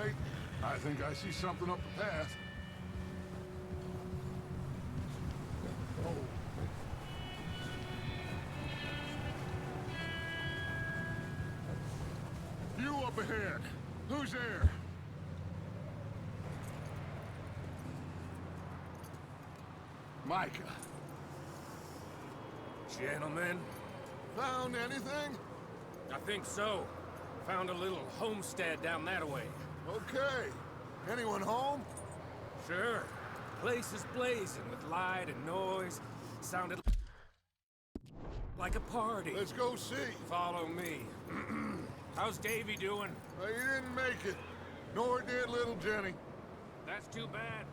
Hey, I think I see something up the path. You up ahead. Who's there? Micah. Gentlemen, Found anything? I think so. Found a little homestead down that way. Okay. Anyone home? Sure. Place is blazing with light and noise. Sounded like a party. Let's go see. Follow me. How's Davy doing? He didn't make it. Nor did little Jenny. That's too bad.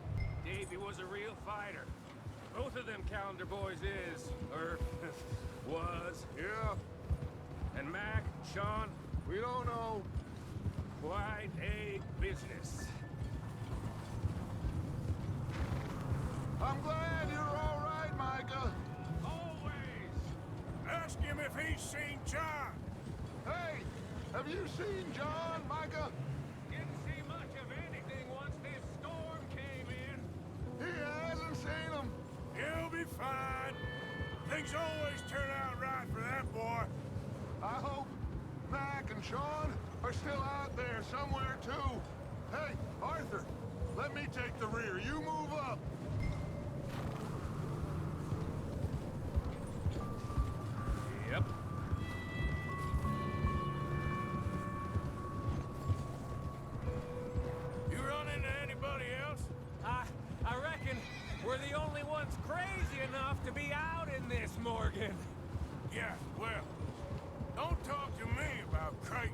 Davy was a real fighter. Both of them calendar boys is, or was. Yeah, And Mac, Sean, we don't know. quite a business. I'm glad you're all right, Micah. Always! Ask him if he's seen John. Hey, have you seen John, Micah? Didn't see much of anything once this storm came in. He hasn't seen him. He'll be fine. Things always turn out right for that boy. I hope Mac and Sean are still out there somewhere, too. Hey, Arthur, let me take the rear. You move up. Yep. You run into anybody else? I reckon we're the only ones crazy enough to be out in this, Morgan. Yeah, well, don't talk to me about crazy.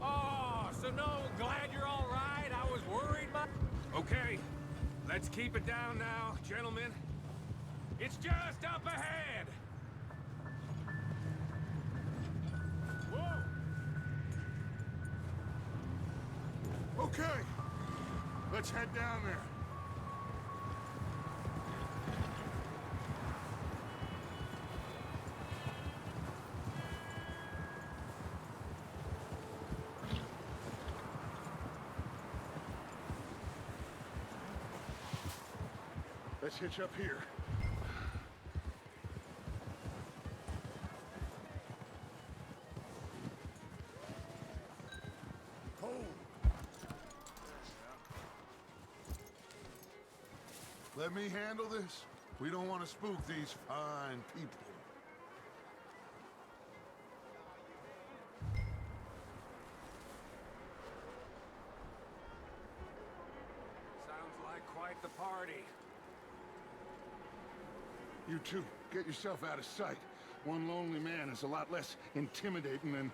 Oh, so no, glad you're all right. I was worried, Okay, let's keep it down now, gentlemen. It's just up ahead. Whoa! Okay, let's head down there. Let's hitch up here. Let me handle this. We don't want to spook these fine people. Sounds like quite the party. You two, get yourself out of sight. One lonely man is a lot less intimidating than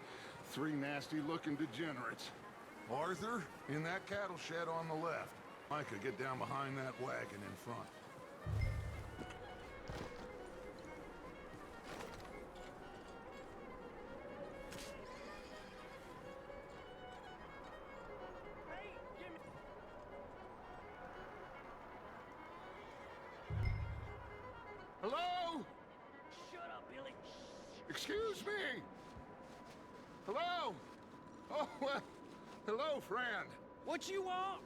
three nasty-looking degenerates. Arthur, in that cattle shed on the left. Micah, get down behind that wagon in front. Hello? Shut up, Billy. Excuse me? Hello? Oh, well, hello, friend. What you want?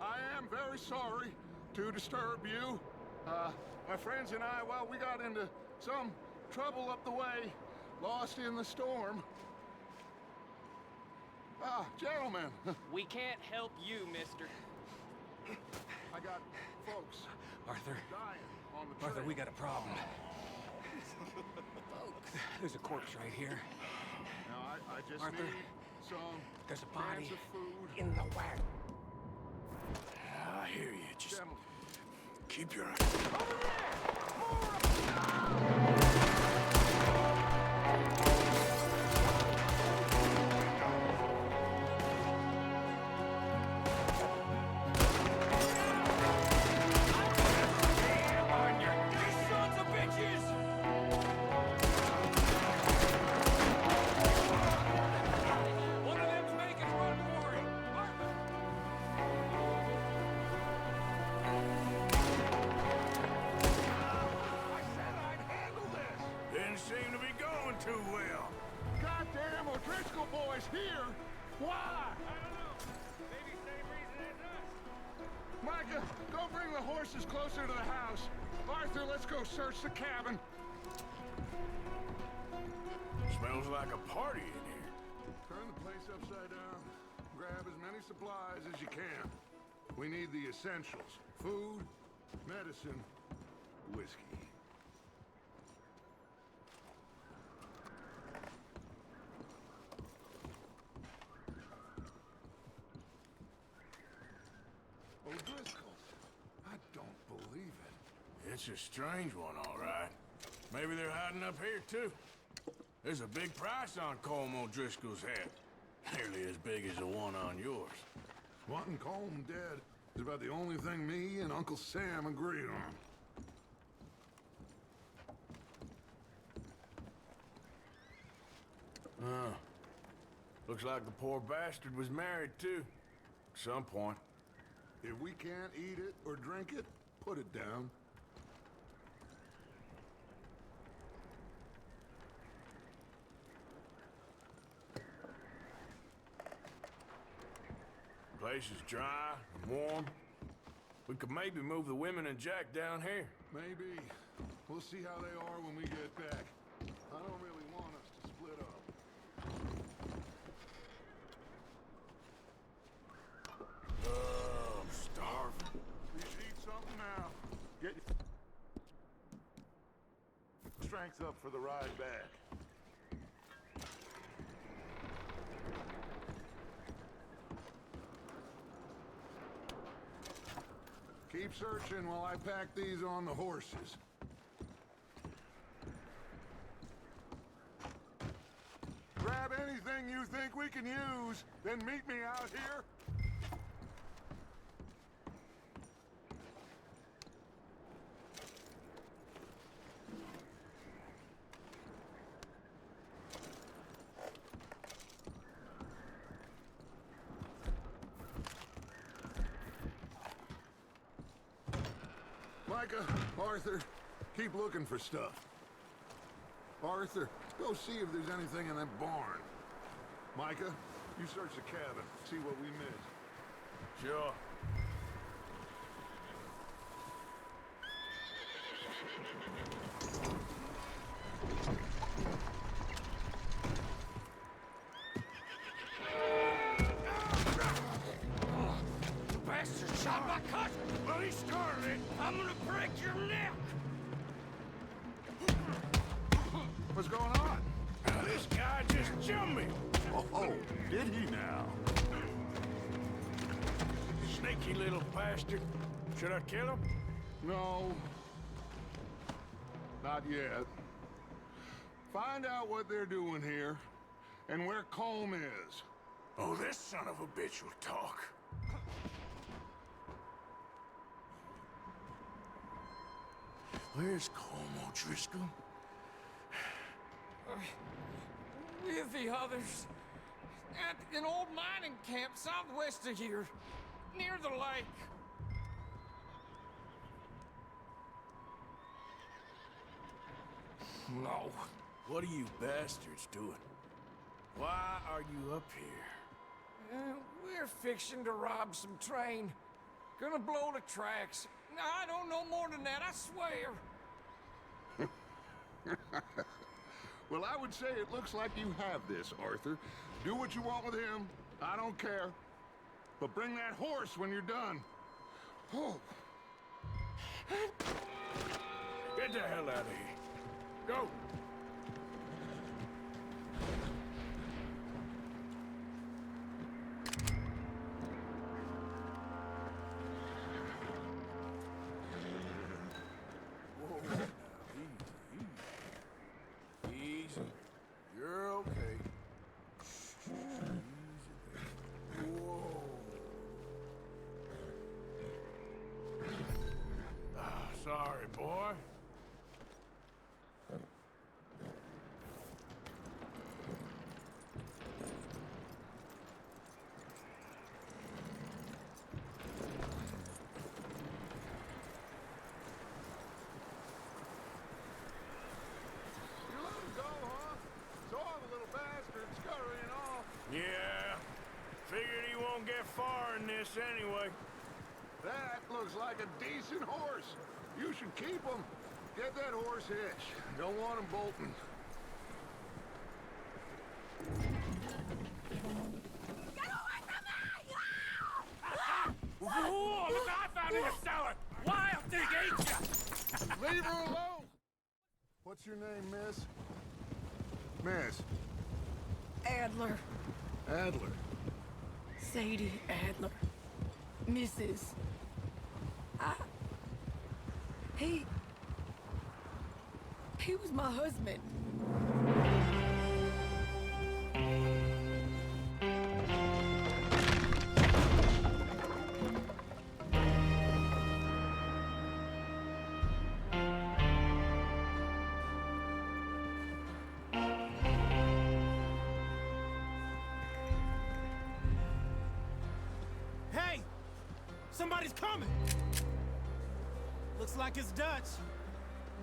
I am very sorry to disturb you. My friends and I, well, we got into some trouble up the way, lost in the storm. Ah, gentlemen, We can't help you, mister. I got folks Arthur, dying on the trail. Arthur, we got a problem. There's a corpse right here. Now, I just Arthur, need some there's a body cans of food. in the wagon. I hear you. Just Gentlemen. keep your eyes. Sons of bitches! One of them's making a run for it. Arthur! I said I'd handle this. Didn't seem to be going too well. Goddamn O'Driscoll boys here. Why? I don't know. Maybe Micah, go bring the horses closer to the house. Arthur, let's go search the cabin. Smells like a party in here. Turn the place upside down. Grab as many supplies as you can. We need the essentials. Food, medicine, whiskey. O'Driscoll's. I don't believe it. It's a strange one, all right. Maybe they're hiding up here, too. There's a big price on Colm O'Driscoll's head. Nearly as big as the one on yours. Wanting Colm dead is about the only thing me and Uncle Sam agree on. Looks like the poor bastard was married, too. At some point. If we can't eat it or drink it, put it down. Place is dry and warm. We could maybe move the women and Jack down here. Maybe. We'll see how they are when we get back. I don't really want us to split up. Oh, I'm starving. You should eat something now. Get your strength up for the ride back. Keep searching while I pack these on the horses. Grab anything you think we can use, then meet me out here. Micah, Arthur, keep looking for stuff. Arthur, go see if there's anything in that barn. Micah, you search the cabin, see what we missed. Sure. You bastard shot my cousin! Well, he started it. I'm gonna break your neck! What's going on? Now, this guy just jumped me. Oh, did he now? Sneaky little bastard. Should I kill him? No. Not yet. Find out what they're doing here, and where Colm is. Oh, this son of a bitch will talk. Where's Colm O'Driscoll? With the others. At an old mining camp southwest of here. Near the lake. No. What are you bastards doing? Why are you up here? We're fixing to rob some train. Gonna blow the tracks. I don't know more than that, I swear. Well, I would say it looks like you have this, Arthur. Do what you want with him. I don't care. But bring that horse when you're done. Oh. Get the hell out of here. Go. Easy. You're okay. Easy there. Whoa. Ah, sorry, boy. You let him go, huh? Saw the little bastard scurrying off. Yeah. Figured he won't get far in this anyway. That looks like a decent horse. You should keep him. Get that horse hitched. Don't want him bolting. Whoa, look what I found in the cellar! Wild thing, ain't ya? Leave her alone! What's your name, miss? Miss. Adler. Adler. Sadie Adler. Mrs. He was my husband. Hey! Somebody's coming! Looks like it's Dutch.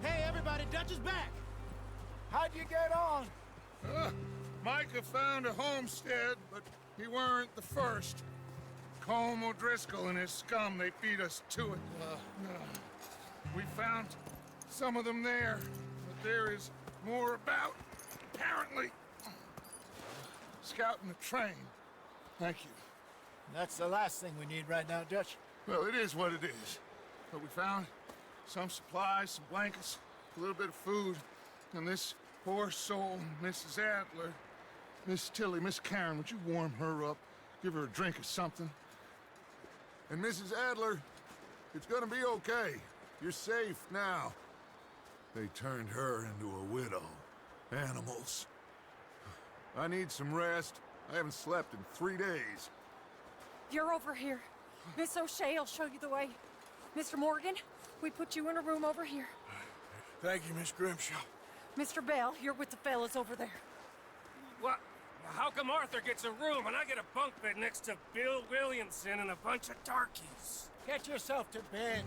Hey, everybody, Dutch is back! How'd you get on? Micah found a homestead, but he weren't the first. Colm O'Driscoll and his scum, they beat us to it. We found some of them there, but there is more about, apparently. Scouting the train. Thank you. That's the last thing we need right now, Dutch. Well, it is what it is. But we found some supplies, some blankets, a little bit of food, and this poor soul, Mrs. Adler, Miss Tilly, Miss Karen, would you warm her up? Give her a drink or something? And Mrs. Adler, it's gonna be okay. You're safe now. They turned her into a widow. Animals. I need some rest. I haven't slept in 3 days. You're over here. Miss O'Shea will show you the way. Mr. Morgan, we put you in a room over here. Thank you, Miss Grimshaw. Mr. Bell, you're with the fellas over there. What? How come Arthur gets a room and I get a bunk bed next to Bill Williamson and a bunch of darkies? Get yourself to bed.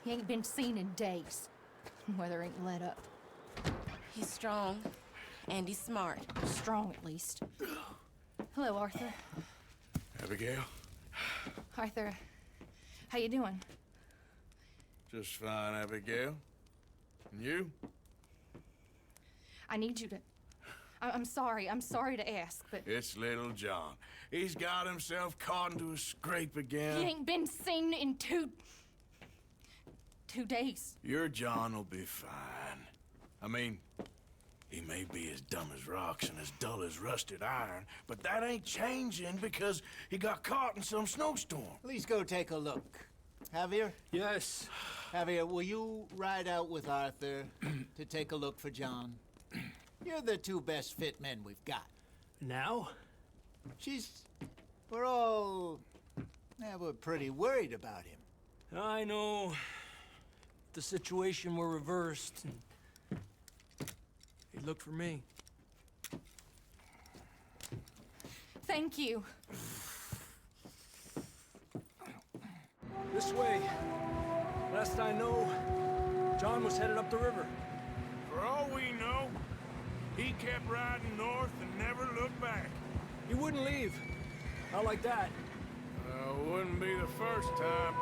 He ain't been seen in days. Weather ain't let up. He's strong, and he's smart. Strong, at least. Hello, Arthur. Abigail? Arthur, how you doing? Just fine, Abigail. And you? I need you to... I'm sorry to ask, but... It's little John. He's got himself caught into a scrape again. He ain't been seen in two days. Your John will be fine. I mean, he may be as dumb as rocks and as dull as rusted iron, but that ain't changing because he got caught in some snowstorm. Please go take a look. Javier? Yes. Javier, will you ride out with Arthur to take a look for John? You're the two best fit men we've got. Now? We're pretty worried about him. I know. If the situation were reversed, he'd look for me. Thank you. This way. Last I know, John was headed up the river. For all we know, he kept riding north and never looked back. He wouldn't leave. Not like that. Wouldn't be the first time.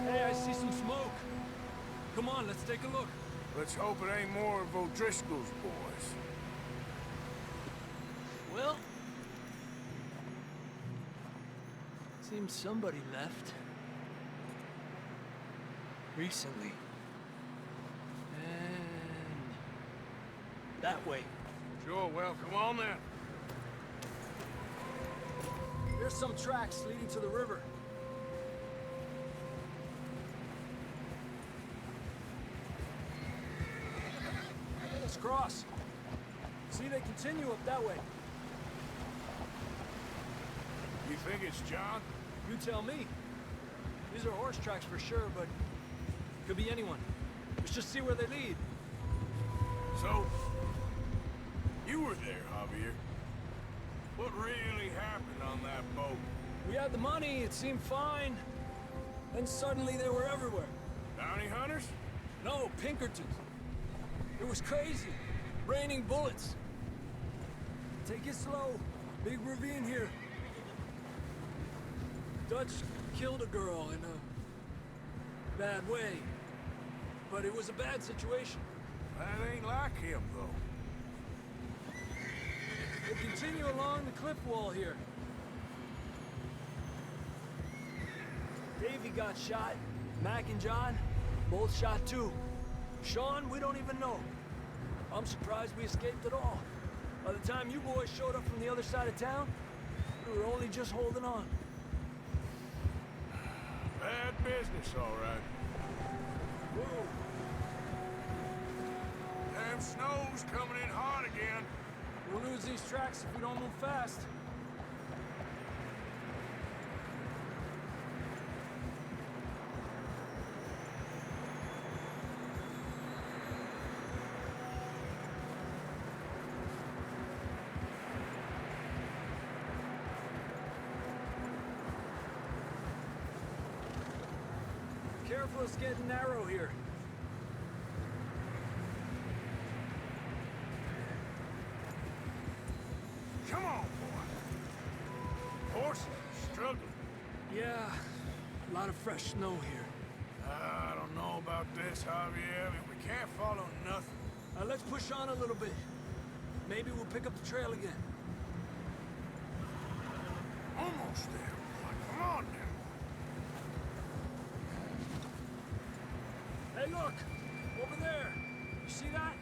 Hey, I see some smoke. Come on, let's take a look. Let's hope it ain't more of O'Driscoll's boys. Well, seems somebody left. Recently. And that way. Sure, well, come on then. There's some tracks leading to the river. cross. See, they continue up that way. You think it's John? You tell me. These are horse tracks for sure, but could be anyone. Let's just see where they lead. So, you were there, Javier. What really happened on that boat? We had the money, it seemed fine. Then suddenly they were everywhere. Bounty hunters? No, Pinkertons. It was crazy. Raining bullets. Take it slow. Big ravine here. Dutch killed a girl in a bad way. But it was a bad situation. That ain't like him, though. We'll continue along the cliff wall here. Davey got shot. Mac and John, both shot too. Sean, we don't even know. I'm surprised we escaped at all. By the time you boys showed up from the other side of town, we were only just holding on. Bad business, all right. Whoa. Damn snow's coming in hard again. We'll lose these tracks if we don't move fast. Careful, it's getting narrow here. Come on, boy. Horses are struggling. Yeah, a lot of fresh snow here. I don't know about this, Javier. I mean, we can't follow nothing. Let's push on a little bit. Maybe we'll pick up the trail again. Almost there, boy. Come on now. Hey, look! Over there! You see that?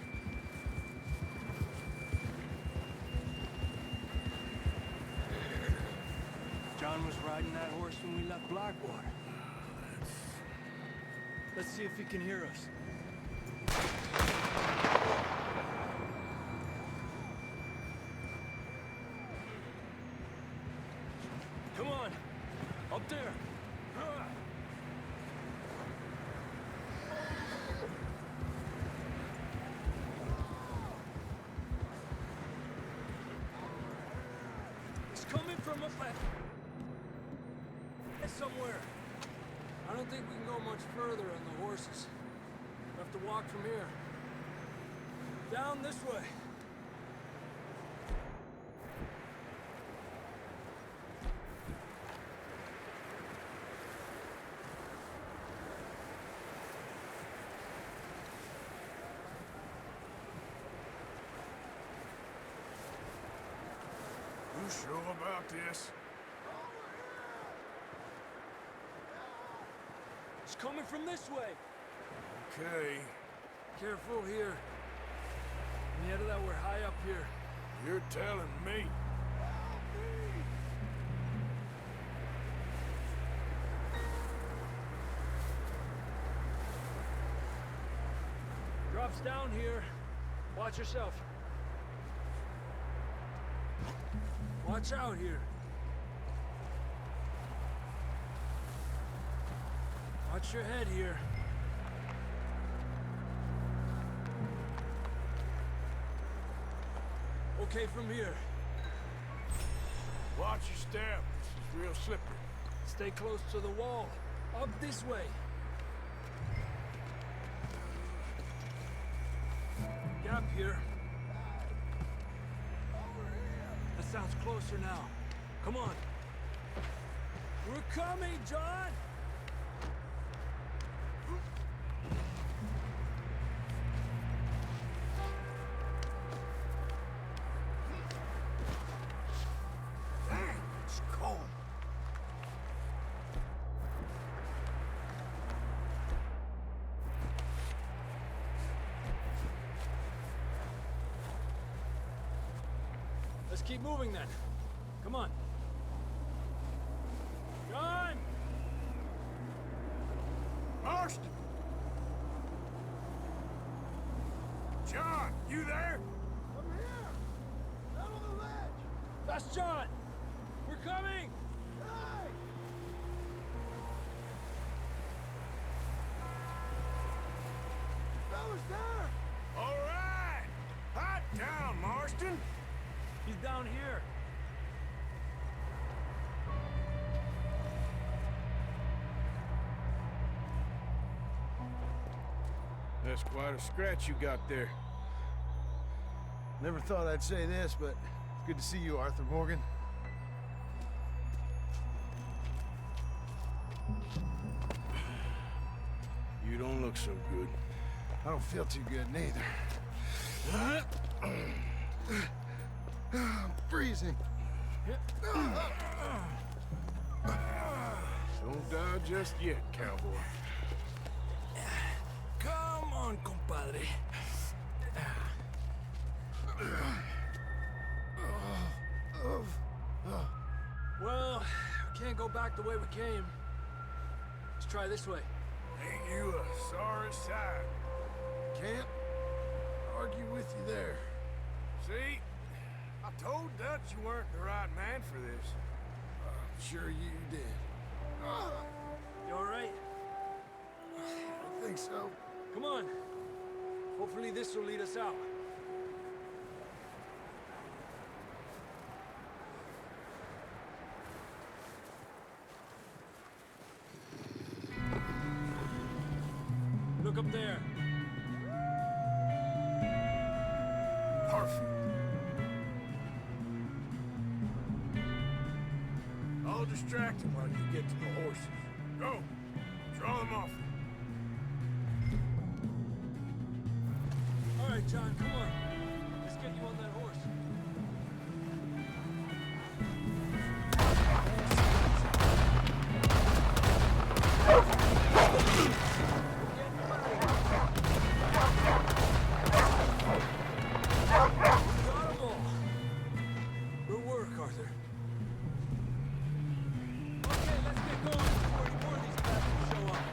John was riding that horse when we left Blackwater. Let's see if he can hear us. Come on! Up there! It's coming from up ahead. Somewhere. I don't think we can go much further on the horses. We'll have to walk from here. Down this way. You sure about this? It's coming from this way. Okay. Careful here. Mierda, we're high up here. You're telling me. Drops down here. Watch yourself. Watch out here. Watch your head here. Okay from here. Watch your step. This is real slippery. Stay close to the wall. Up this way. Gap here. That sounds closer now. Come on. We're coming, John! It's cold. Let's keep moving then. Come on. John! Marston! John! You there? I'm here! Down on the ledge! That's John! We're coming! Hey! Fella's there! All right! Hot down, Marston! He's down here. That's quite a scratch you got there. Never thought I'd say this, but it's good to see you, Arthur Morgan. You don't look so good. I don't feel too good, neither. I'm freezing. Don't die just yet, cowboy. Come on, compadre. Well, we can't go back the way we came. Let's try this way. Ain't you a sorry sight? Can't argue with you there. See? I told Dutch you weren't the right man for this. I'm sure you did. You all right? I think so. Come on. Hopefully this will lead us out. Look up there. Perfect. I'll distract him while you get to the horses. Go. Draw them off. All right, John, come on. Let's get you on that horse. Good work, Arthur. Okay, let's get going before any more of these bastards show up.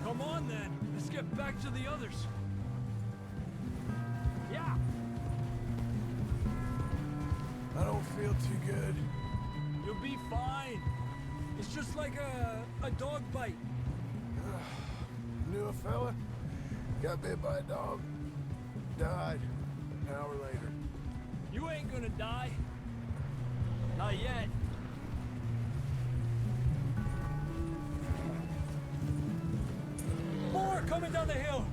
Come on, then. Let's get back to the others. Yeah. I don't feel too good. You'll be fine. It's just like a dog bite. Knew a fella, got bit by a dog, died an hour later. You ain't gonna die. Not yet. More coming down the hill.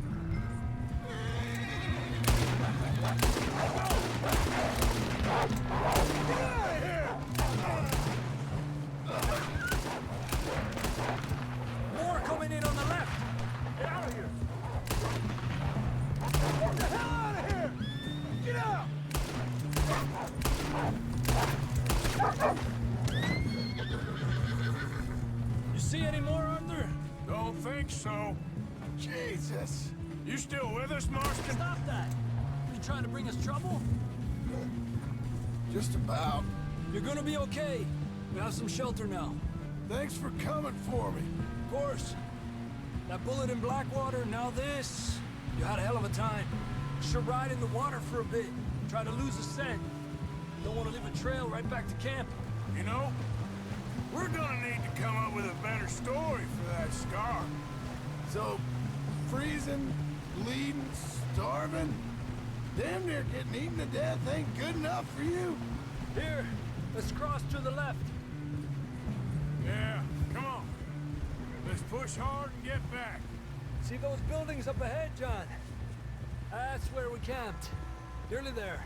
More coming in on the left. Get out of here. Get the hell out of here. Get out. You see any more, Arthur? Don't think so. Jesus! You still with us, Marston? Stop that! You trying to bring us trouble? Just about. You're gonna be okay. We have some shelter now. Thanks for coming for me. Of course. That bullet in Blackwater, now this. You had a hell of a time. Should ride in the water for a bit. Try to lose the scent. Don't want to leave a trail right back to camp. You know, we're gonna need to come up with a better story for that scar. So, freezing, bleeding, starving, damn near getting eaten to death ain't good enough for you. Here, let's cross to the left. Yeah, come on. Let's push hard and get back. See those buildings up ahead, John? That's where we camped. Nearly there.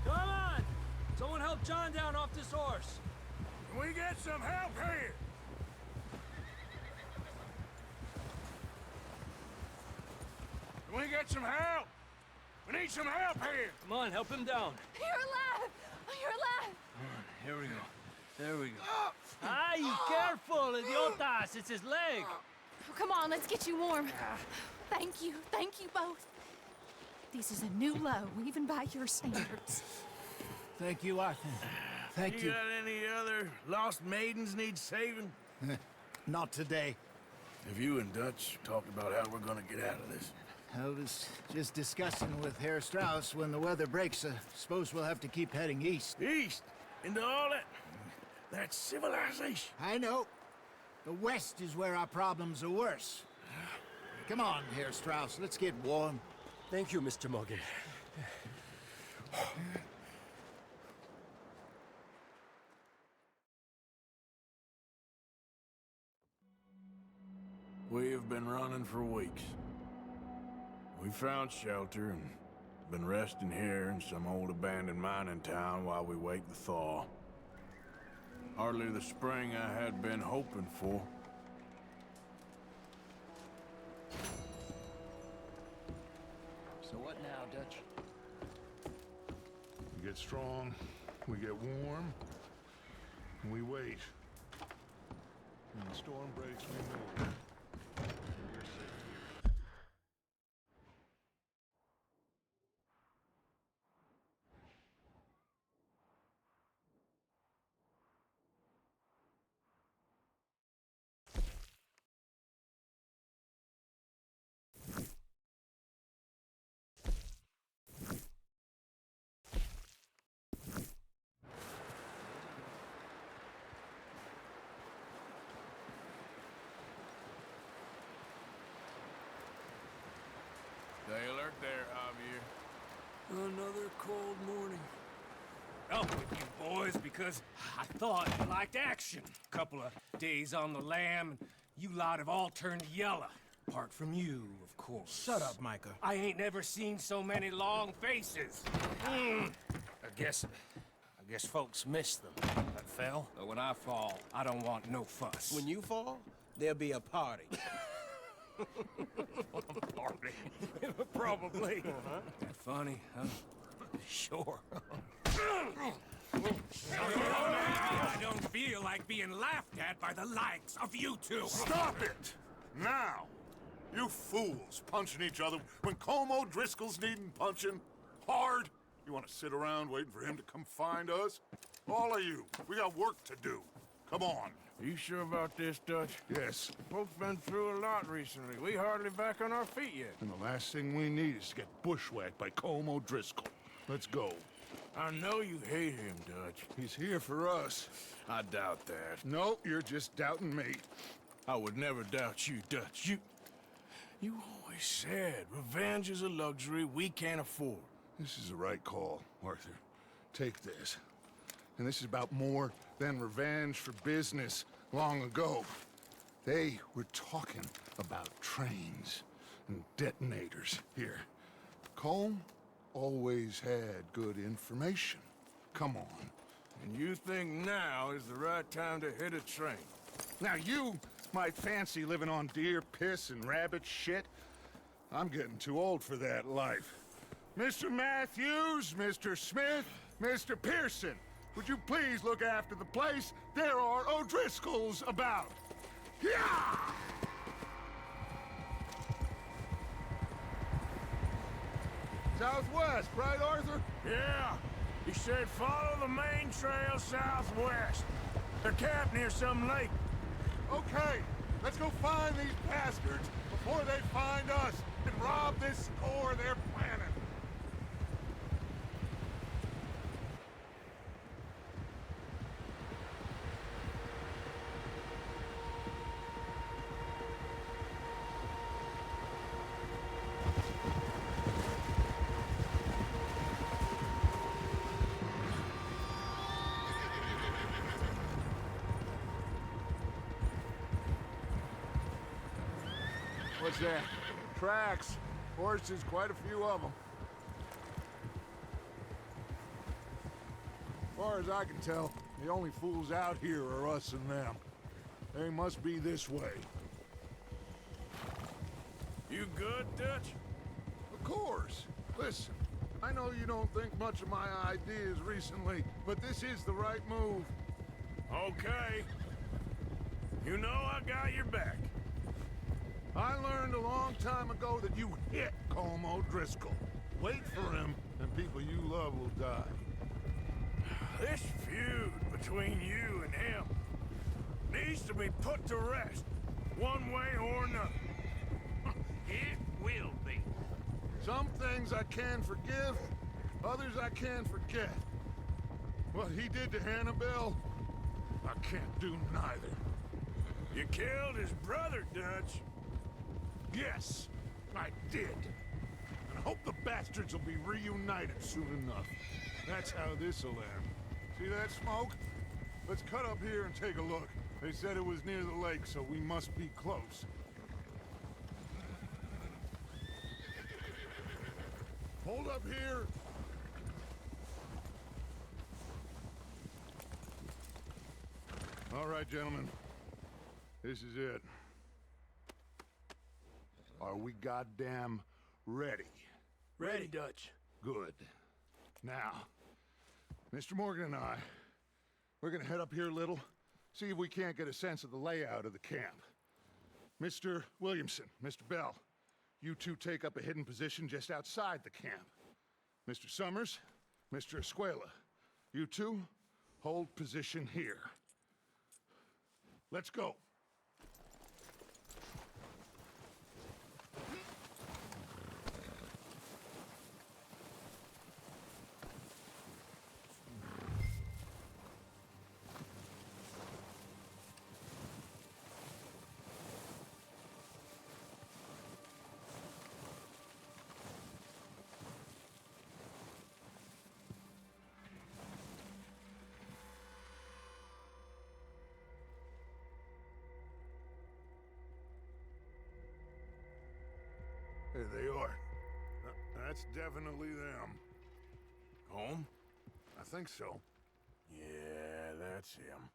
Come on! Someone help John down off this horse. Can we get some help here? Can we get some help? We need some help here! Come on, help him down. You're alive! You're alive! Here we go. There we go. Ay, careful, idiotas! It's his leg. Oh, come on, let's get you warm. Thank you both. This is a new low, even by your standards. Thank you, Arthur. Thank you. You got any other lost maidens need saving? Not today. Have you and Dutch talked about how we're gonna get out of this? I was just discussing with Herr Strauss when the weather breaks. Suppose we'll have to keep heading east. East? Into all that civilization? I know. The west is where our problems are worse. Come on, Herr Strauss, let's get warm. Thank you, Mr. Morgan. We have been running for weeks. We found shelter and been resting here in some old abandoned mining town while we wait the thaw. Hardly the spring I had been hoping for. So what now, Dutch? We get strong, we get warm, and we wait. When the storm breaks, we move. And we're safe here. Stay alert there, Javier. Another cold morning. Up with you boys because I thought you liked action. Couple of days on the lam, and you lot have all turned yellow. Apart from you, of course. Shut up, Micah. I ain't never seen so many long faces. I guess folks miss them. That fell. But when I fall, I don't want no fuss. When you fall, there'll be a party. Party. Probably. That funny, huh? Sure. I don't feel like being laughed at by the likes of you two. Stop it! Now! You fools punching each other when Como Driscoll's needing punching. Hard! You want to sit around waiting for him to come find us? All of you, we got work to do. Come on. Are you sure about this, Dutch? Yes. Folks been through a lot recently. We hardly back on our feet yet. And the last thing we need is to get bushwhacked by Como Driscoll. Let's go. I know you hate him, Dutch. He's here for us. I doubt that. No, you're just doubting me. I would never doubt you, Dutch. You always said revenge is a luxury we can't afford. This is the right call, Arthur. Take this. And this is about more than revenge for business long ago. They were talking about trains and detonators here. Colm always had good information. Come on. And you think now is the right time to hit a train? Now you might fancy living on deer piss and rabbit shit. I'm getting too old for that life. Mr. Matthews, Mr. Smith, Mr. Pearson, would you please look after the place? There are O'Driscolls about. Yeah! Southwest, right, Arthur? Yeah. He said follow the main trail southwest. They're camped near some lake. Okay, let's go find these bastards before they find us and rob this store they're planning. What's that? Tracks. Horses, quite a few of them. As far as I can tell, the only fools out here are us and them. They must be this way. You good, Dutch? course. Listen, I know you don't think much of my ideas recently, but this is the right move. Okay. You know I got your back. I learned a long time ago that you hit Colm O'Driscoll. Wait for him, and people you love will die. This feud between you and him needs to be put to rest, one way or another. It will be. Some things I can forgive, others I can't forget. What he did to Annabelle, I can't do neither. You killed his brother, Dutch. Yes, I did. And I hope the bastards will be reunited soon enough. That's how this'll end. See that smoke? Let's cut up here and take a look. They said it was near the lake, so we must be close. Hold up here. All right, gentlemen. This is it. Are we goddamn ready? Ready, Dutch. Good. Now, Mr. Morgan and I, we're gonna head up here a little, see if we can't get a sense of the layout of the camp. Mr. Williamson, Mr. Bell, you two take up a hidden position just outside the camp. Mr. Summers, Mr. Escuela, you two hold position here. Let's go. There they are. That's definitely them. Home? I think so. Yeah, that's him.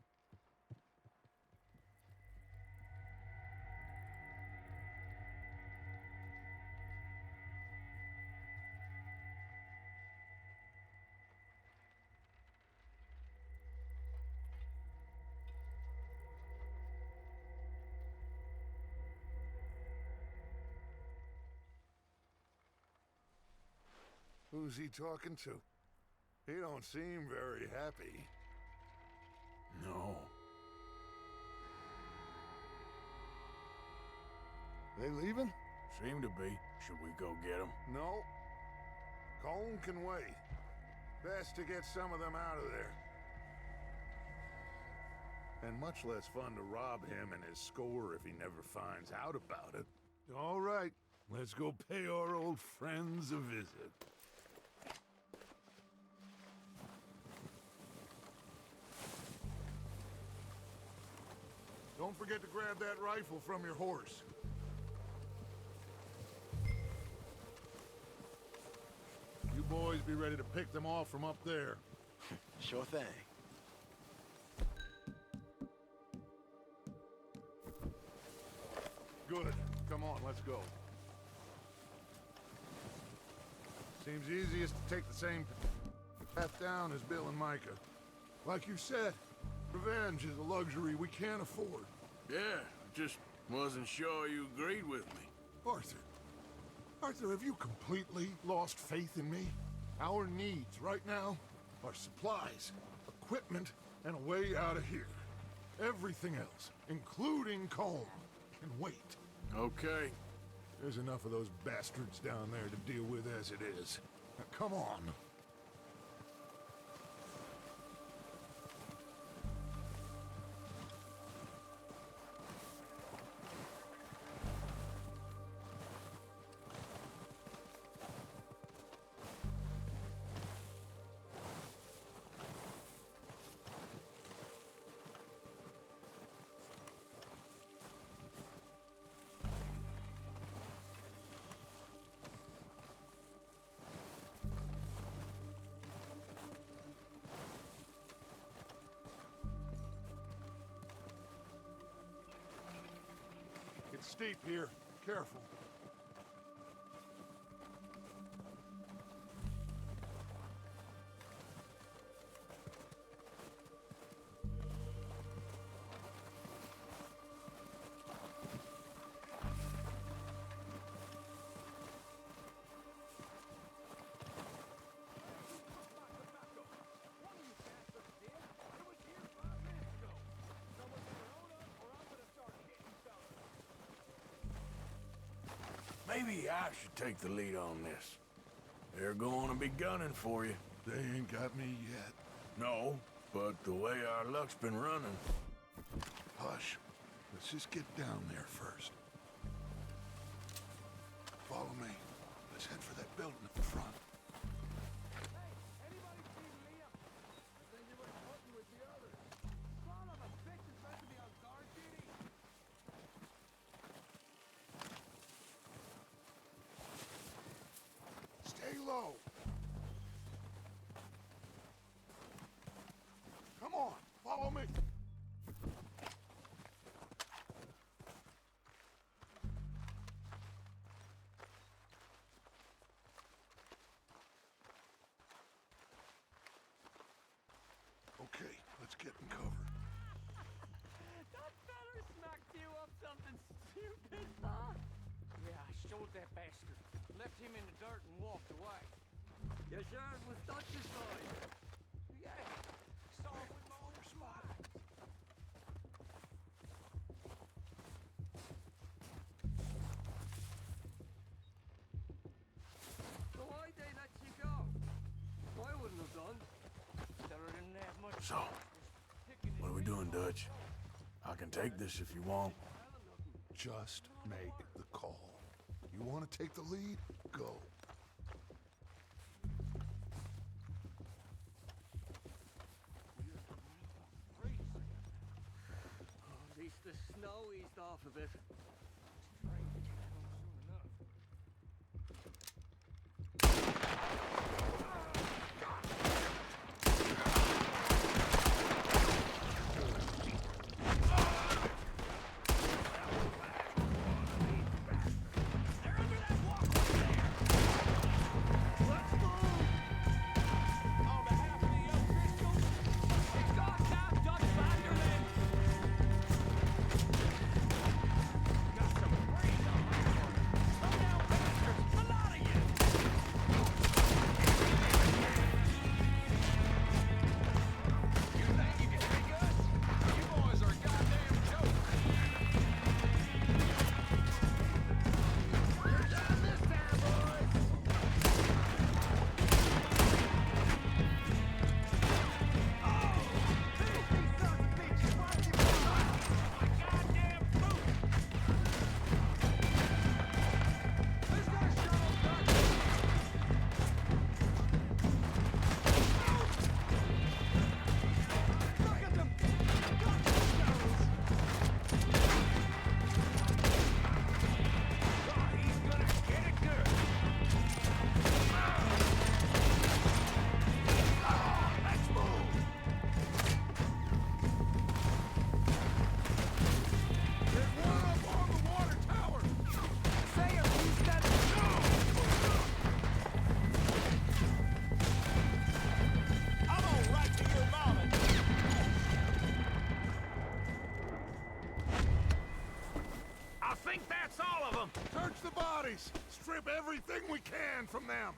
Who's he talking to? He don't seem very happy. No. They leaving? Seem to be. Should we go get him? No. Colm can wait. Best to get some of them out of there. And much less fun to rob him and his score if he never finds out about it. All right, let's go pay our old friends a visit. Don't forget to grab that rifle from your horse. You boys be ready to pick them off from up there. Sure thing. Good. Come on, let's go. Seems easiest to take the same path down as Bill and Micah. Like you said, revenge is a luxury we can't afford. Yeah, just wasn't sure you agreed with me. Arthur. Arthur, have you completely lost faith in me? Our needs right now are supplies, equipment, and a way out of here. Everything else, including Colm, can wait. Okay. There's enough of those bastards down there to deal with as it is. Now, come on. It's steep here. Careful. Maybe I should take the lead on this. They're going to be gunning for you. They ain't got me yet. No, but the way our luck's been running. Hush. Let's just get down there first. Follow me. Let's head for that building at the front. Stay low. Come on, follow me. Okay, let's get in cover. That feller smacked you up something stupid, huh? Yeah, I showed that bastard. Left him in the dirt and walked away. Yes, sir, it was Dutch's side. Yeah, saw it with my own eyes. So why they let you go? I wouldn't have done. Feller didn't have much. So, what are we doing, Dutch? I can take this if you want. Just make the call. You want to take the lead? Go. At least the snow eased off a bit. Search the bodies! Strip everything we can from them!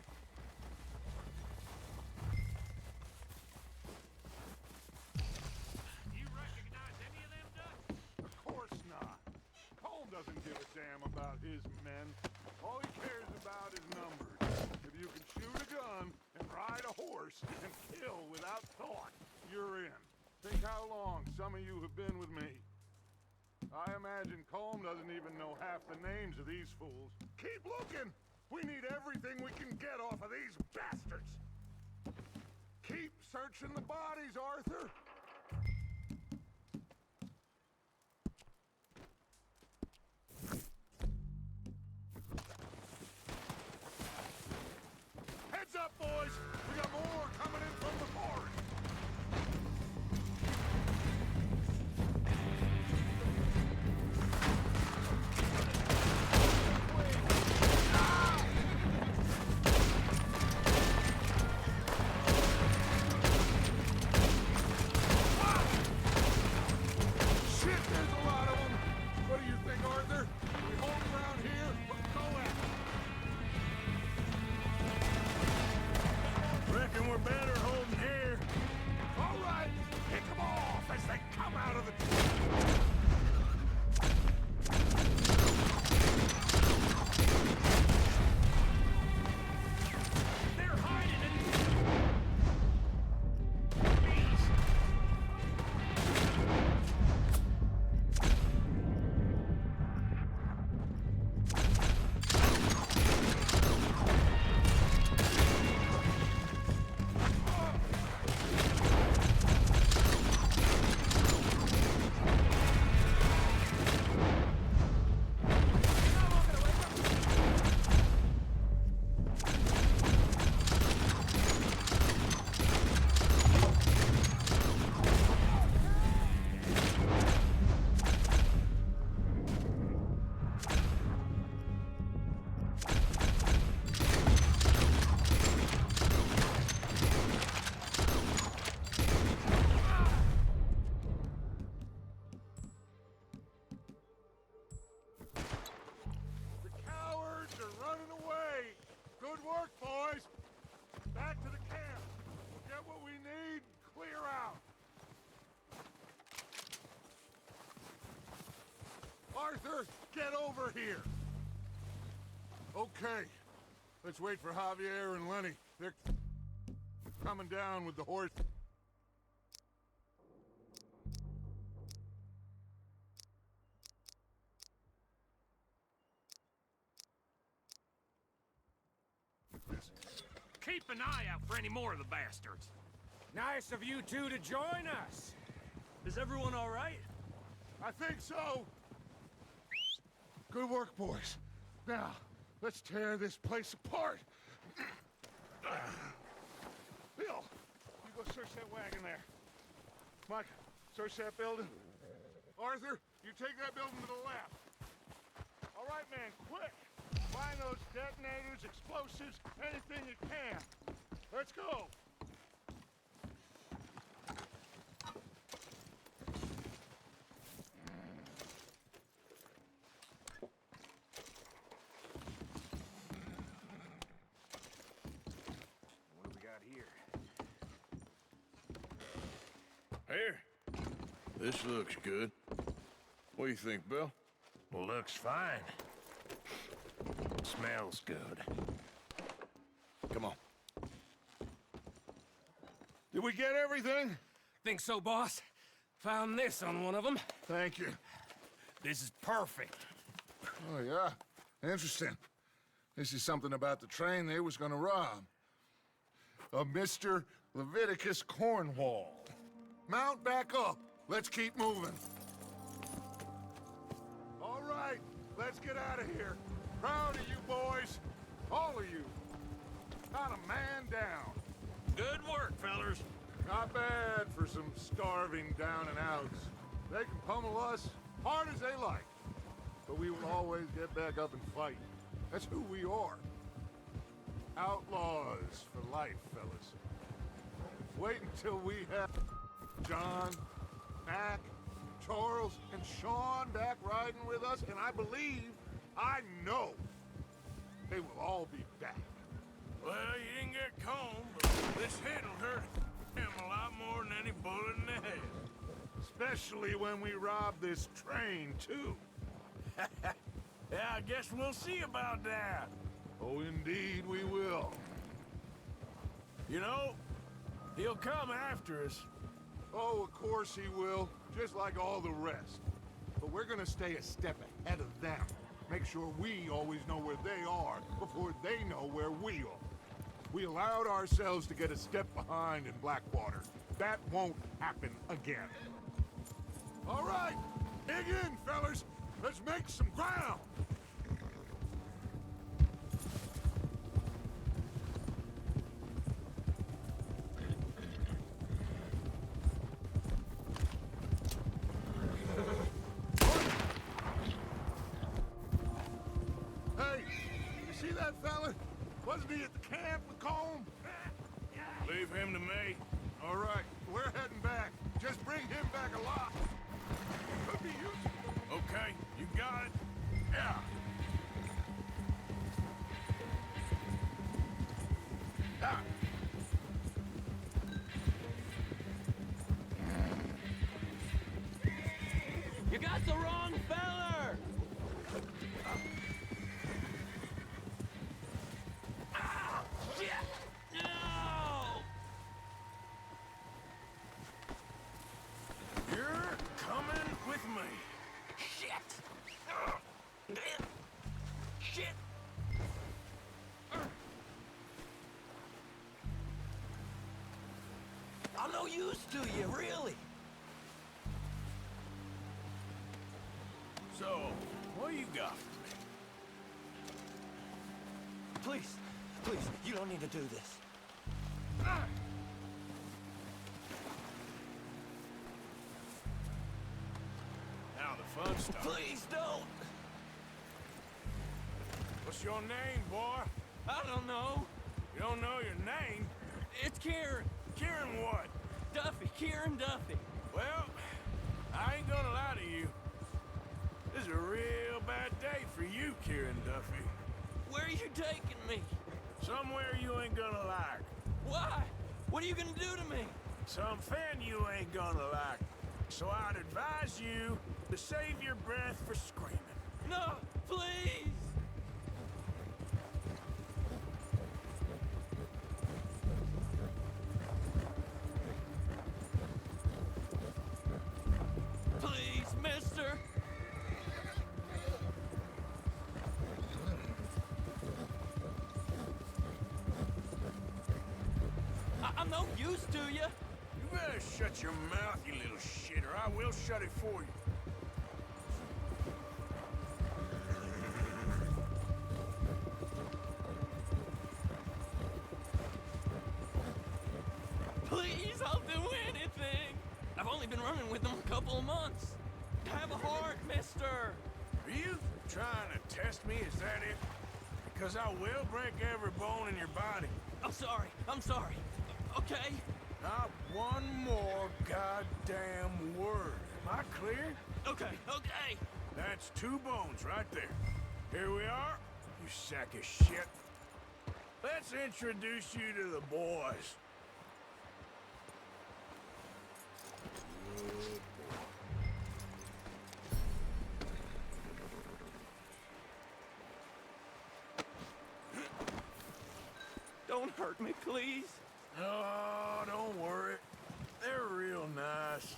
You recognize any of them, Dutch? Of course not. Cole doesn't give a damn about his men. All he cares about is numbers. If you can shoot a gun and ride a horse and kill without thought, you're in. Think how long some of you have been with me. I imagine Colm doesn't even know half the names of these fools. Keep looking! We need everything we can get off of these bastards! Keep searching the bodies, Arthur! Heads up, boys! We got more coming in from the forest! get over here! Okay. Let's wait for Javier and Lenny. They're coming down with the horse. Keep an eye out for any more of the bastards. Nice of you two to join us. Is everyone all right? I think so. Good work, boys. Now, let's tear this place apart. Bill, you go search that wagon there. Mike, search that building. Arthur, you take that building to the left. All right, man, quick. Find those detonators, explosives, anything you can. Let's go. What do we got here? Here. This looks good. What do you think, Bill? Well, looks fine. Smells good. Come on. Did we get everything? Think so, boss? Found this on one of them. Thank you. This is perfect. Oh, yeah? Interesting. This is something about the train they was gonna rob. A Mr. Leviticus Cornwall. Mount back up. Let's keep moving. All right, let's get out of here. Proud of you boys. All of you. Not a man down. Good work, fellers. Not bad for some starving down and outs. They can pummel us hard as they like. But we will always get back up and fight. That's who we are. Outlaws for life, fellas. Wait until we have John, Mac, Charles, and Sean back riding with us, and I know, they will all be back. Well, you didn't get combed, but this hit'll hurt him a lot more than any bullet in the head. Especially when we rob this train, too. Yeah, I guess we'll see about that. Oh, indeed we will. You know, he'll come after us. Oh, of course he will, just like all the rest. But we're gonna stay a step ahead of them. Make sure we always know where they are before they know where we are. We allowed ourselves to get a step behind in Blackwater. That won't happen again. All right, dig in, fellas. Let's make some ground. Hey, you see that fella? Wasn't he at the camp with Colm? Leave him to me. All right, we're heading back. Just bring him back alive. Could be useful. Okay, you got it. Yeah. Ah. You got the wrong feller! Ah, shit! No! You're coming with me. Shit! Shit! I'm no use to you, really. So, what you got for me? Please, please, you don't need to do this. Now the fun stuff. Please don't! What's your name, boy? I don't know. You don't know your name? It's Kieran. Kieran what? Duffy, Kieran Duffy. Well, I ain't gonna lie to you. This is a real bad day for you, Kieran Duffy. Where are you taking me? Somewhere you ain't gonna like. Why? What are you gonna do to me? Something you ain't gonna like. So I'd advise you to save your breath for screaming. No, please! Please, mister! I'm no use to you. You better shut your mouth, you little shit, or I will shut it for you. Please, I'll do anything. I've only been running with them a couple of months. Have a heart, mister. Are you trying to test me? Is that it? Because I will break every bone in your body. I'm sorry. Okay? Not one more goddamn word. Am I clear? Okay. That's 2 bones right there. Here we are, you sack of shit. Let's introduce you to the boys. Good boy. Don't hurt me, please. Oh, don't worry. They're real nice.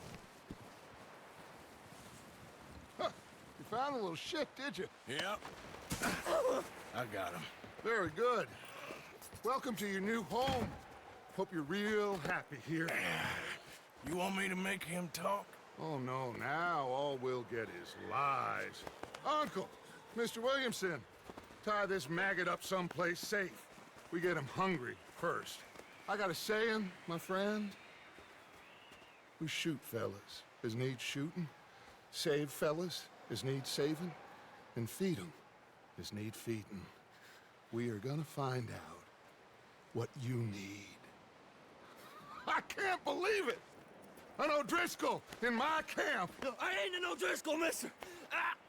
Huh. You found a little shit, did you? Yep. I got him. Very good. Welcome to your new home. Hope you're real happy here. You want me to make him talk? Oh, no, now all we'll get is lies. Uncle, Mr. Williamson, tie this maggot up someplace safe. We get him hungry first. I got a saying, my friend. We shoot fellas as need shooting, save fellas as need saving, and feed 'em as need feeding. We are gonna find out what you need. I can't believe it! An O'Driscoll in my camp! I ain't an O'Driscoll, mister!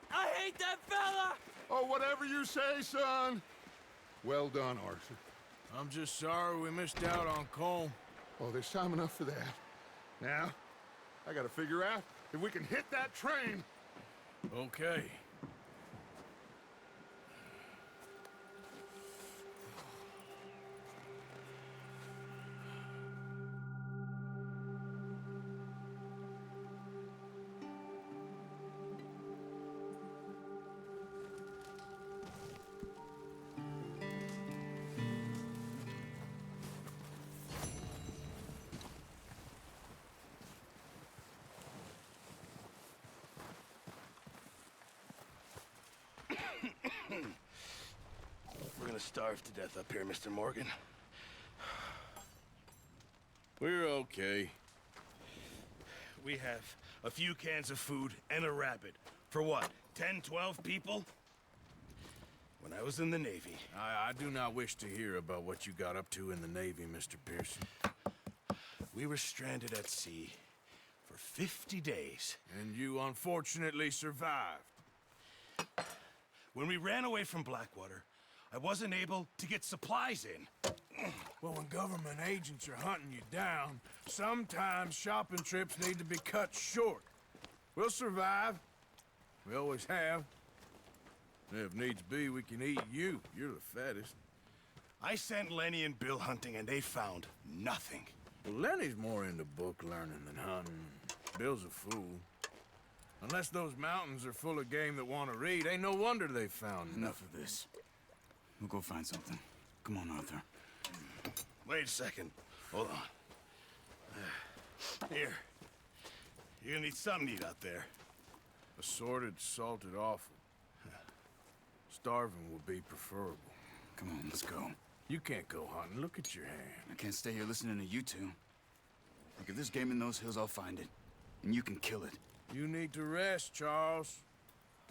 I hate that fella! Oh, whatever you say, son. Well done, Arthur. I'm just sorry we missed out on Colm. Oh, there's time enough for that. Now, I gotta figure out if we can hit that train. Okay. We're gonna starve to death up here, Mr. Morgan. We're okay. We have a few cans of food and a rabbit. For what, 10, 12 people? When I was in the Navy... I do not wish to hear about what you got up to in the Navy, Mr. Pearson. We were stranded at sea for 50 days. And you unfortunately survived. When we ran away from Blackwater, I wasn't able to get supplies in. Well, when government agents are hunting you down, sometimes shopping trips need to be cut short. We'll survive. We always have. If needs be, we can eat you. You're the fattest. I sent Lenny and Bill hunting, and they found nothing. Well, Lenny's more into book learning than hunting. Bill's a fool. Unless those mountains are full of game that want to read, ain't no wonder they found Enough of this. We'll go find something. Come on, Arthur. Wait a second. Hold on. Here. You're gonna need something to eat out there. Assorted, salted offal. Starving would be preferable. Come on, let's go. You can't go hunting. Look at your hand. I can't stay here listening to you two. Look, if there's game in those hills, I'll find it. And you can kill it. You need to rest, Charles.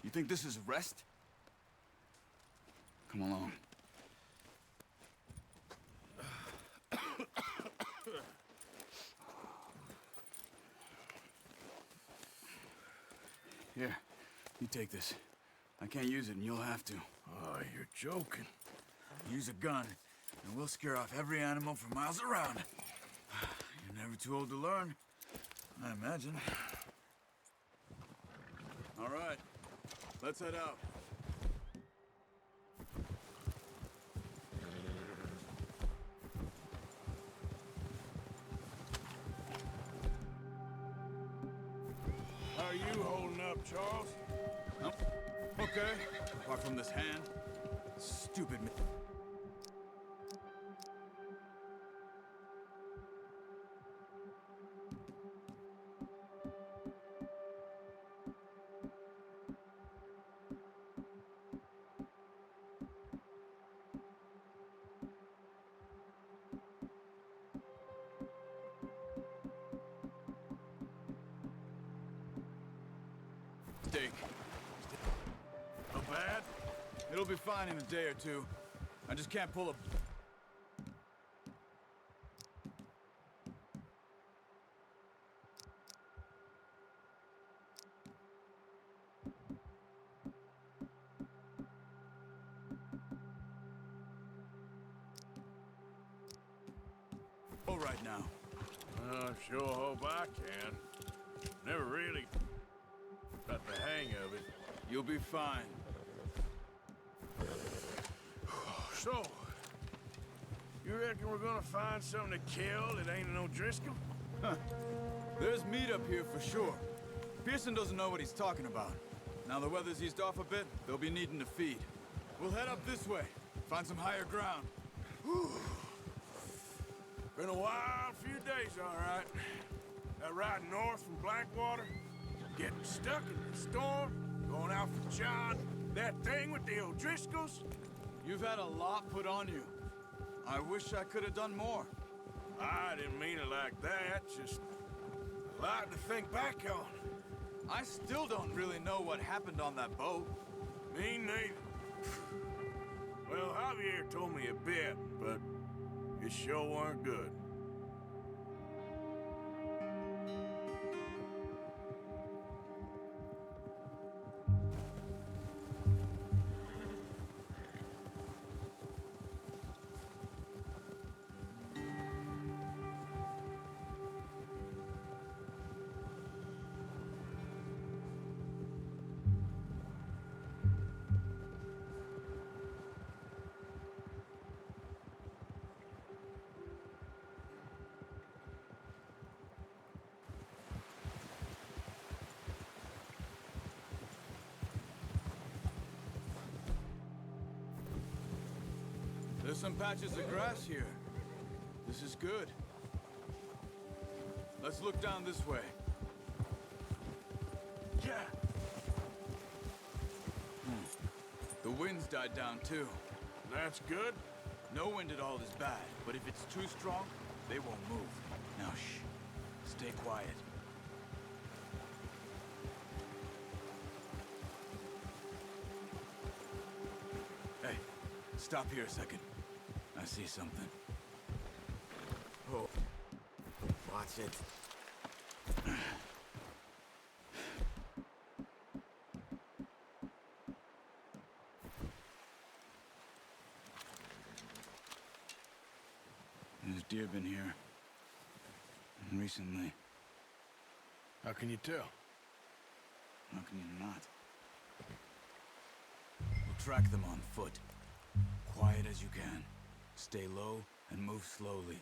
You think this is rest? Come along. Here, you take this. I can't use it, and you'll have to. Oh, you're joking. Use a gun, and we'll scare off every animal for miles around. You're never too old to learn, I imagine. All right, let's head out. you holding up, Charles? Nope. Okay. Apart from this hand. Stupid. Steak. Not bad? It'll be fine in a day or two. I just can't pull a... All right now. I sure hope I can. Never really got the hang of it. You'll be fine. So, you reckon we're gonna find something to kill that ain't an O'Driscoll? Huh. There's meat up here for sure. Pearson doesn't know what he's talking about. Now the weather's eased off a bit, they'll be needing to feed. We'll head up this way, find some higher ground. Whew. Been a wild few days, all right. That ride north from Blackwater, getting stuck in the storm, going out for John, that thing with the O'Driscolls. You've had a lot put on you. I wish I could have done more. I didn't mean it like that, just a lot to think back on. I still don't really know what happened on that boat. Me neither. Well, Javier told me a bit, but it sure weren't good. There's some patches of grass here. This is good. Let's look down this way. Yeah. The wind's died down too. That's good. No wind at all is bad, but if it's too strong, they won't move. Now shh. Stay quiet. Hey, stop here a second. I see something. Oh. Watch it. There's deer been here. Recently. How can you tell? How can you not? We'll track them on foot. Quiet as you can. Stay low and move slowly.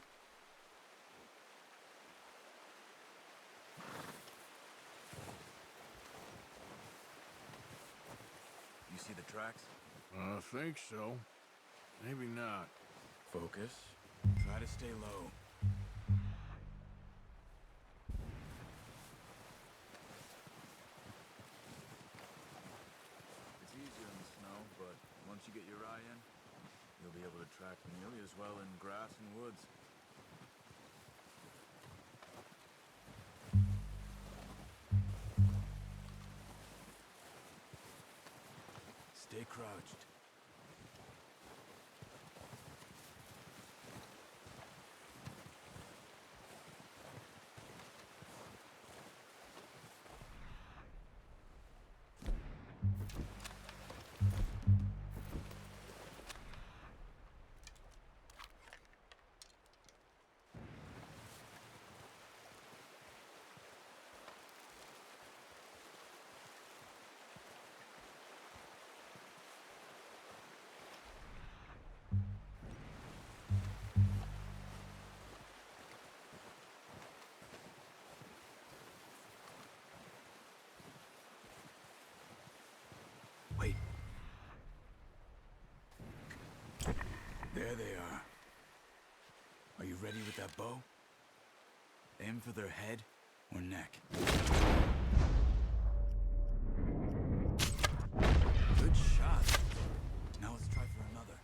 You see the tracks? I think so. Maybe not. Focus. Try to stay low. It's easier in the snow, but once you get your eye in, you'll be able to track nearly as well in grass and woods. Stay crouched. There they are. Are you ready with that bow? Aim for their head or neck. Good shot. Now let's try for another.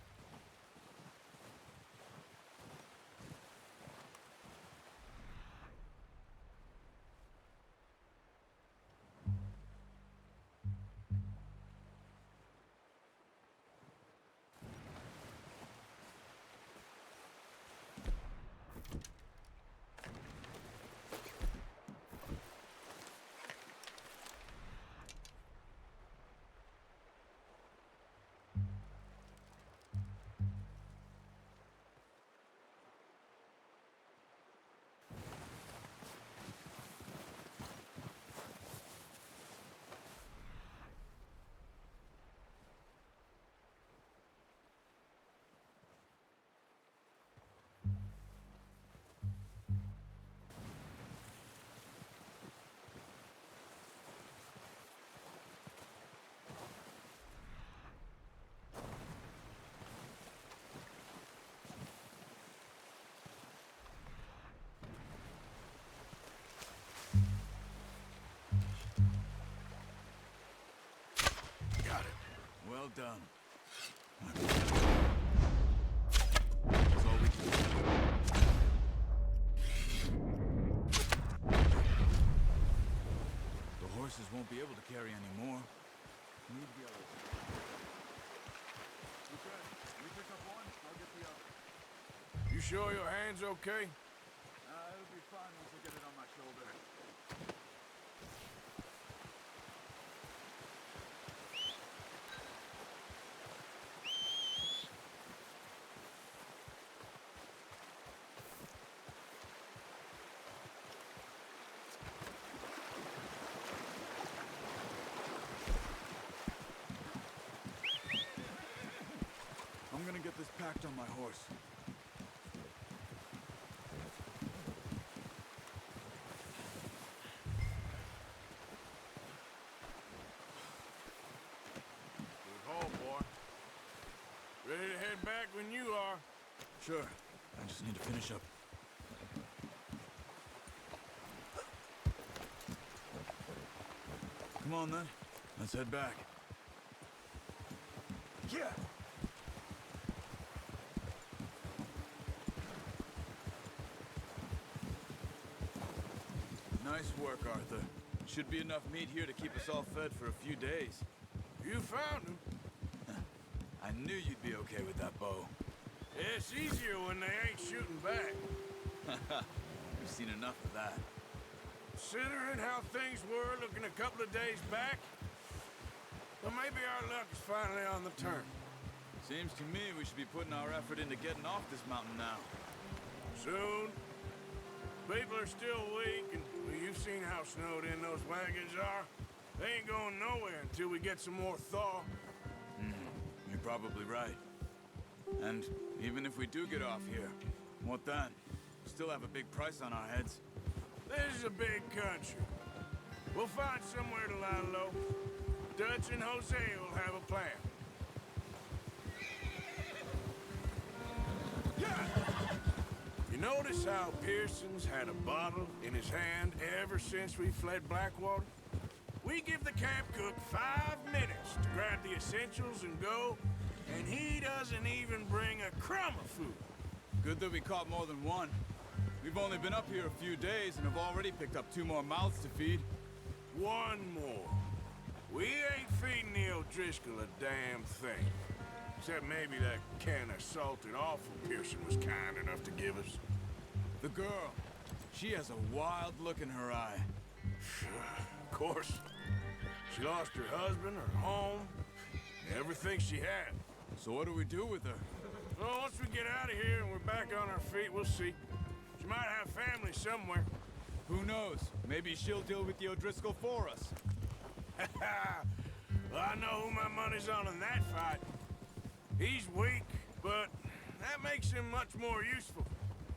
Well done. That's all we can do. The horses won't be able to carry any more. Need the others. Okay, you pick up one, I'll get the other. You sure your hand's okay? It'll be fine once I get it on my shoulder. I'm gonna get this packed on my horse. Good haul, boy. Ready to head back when you are. Sure. I just need to finish up. Come on, then. Let's head back. Yeah! Nice work, Arthur. Should be enough meat here to keep us all fed for a few days. You found him. I knew you'd be okay with that bow. It's easier when they ain't shooting back. We've seen enough of that. Considering how things were looking a couple of days back, well, maybe our luck is finally on the turn. Seems to me we should be putting our effort into getting off this mountain now. Soon. People are still weak, and well, you've seen how snowed in those wagons are. They ain't going nowhere until we get some more thaw. You're probably right. And even if we do get off here, what then? We still have a big price on our heads. This is a big country. We'll find somewhere to lie low. Dutch and Jose will have a plan. You notice how Pearson's had a bottle in his hand ever since we fled Blackwater? We give the camp cook 5 minutes to grab the essentials and go, and he doesn't even bring a crumb of food. Good that we caught more than one. We've only been up here a few days and have already picked up 2 more mouths to feed. 1 more. We ain't feeding the O'Driscoll a damn thing. Except maybe that can of salted offal Pearson was kind enough to give us. The girl. She has a wild look in her eye. Of course. She lost her husband, her home, everything she had. So what do we do with her? Well, once we get out of here and we're back on our feet, we'll see. She might have family somewhere. Who knows? Maybe she'll deal with the O'Driscoll for us. Well, I know who my money's on in that fight. He's weak, but that makes him much more useful.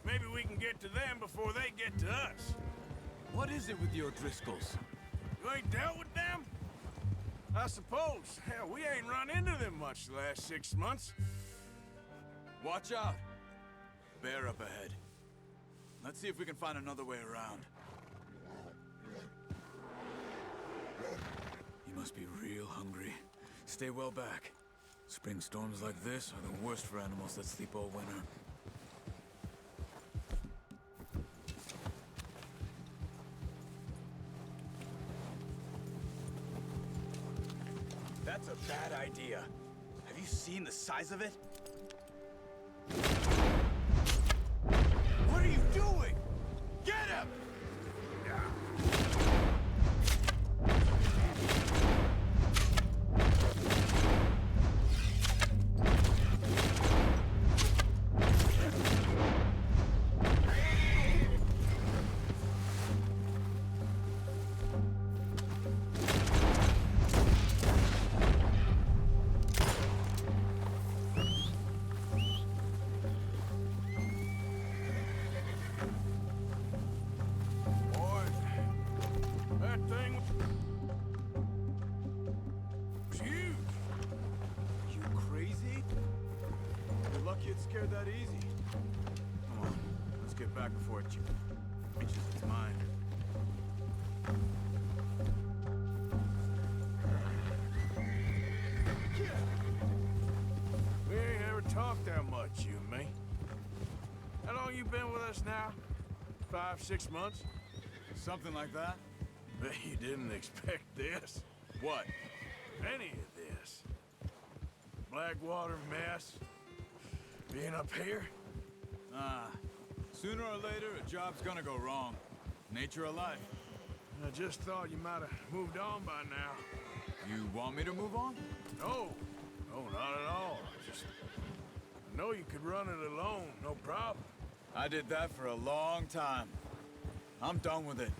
Maybe we can get to them before they get to us. What is it with the O'Driscolls? You ain't dealt with them? I suppose. Hell, we ain't run into them much the last 6 months. Watch out! Bear up ahead. Let's see if we can find another way around. He must be real hungry. Stay well back. Spring storms like this are the worst for animals that sleep all winter. That's a bad idea. Have you seen the size of it? What are you doing? Get him! Scared that easy. Come on, let's get back before it reaches its mind. We ain't ever talked that much, you and me. How long you been with us now? 5, 6 months? Something like that? Bet you didn't expect this. What? Any of this. Blackwater mess. Being up here? Sooner or later, a job's gonna go wrong. Nature of life. I just thought you might have moved on by now. You want me to move on? No. No, not at all. I know you could run it alone, no problem. I did that for a long time. I'm done with it.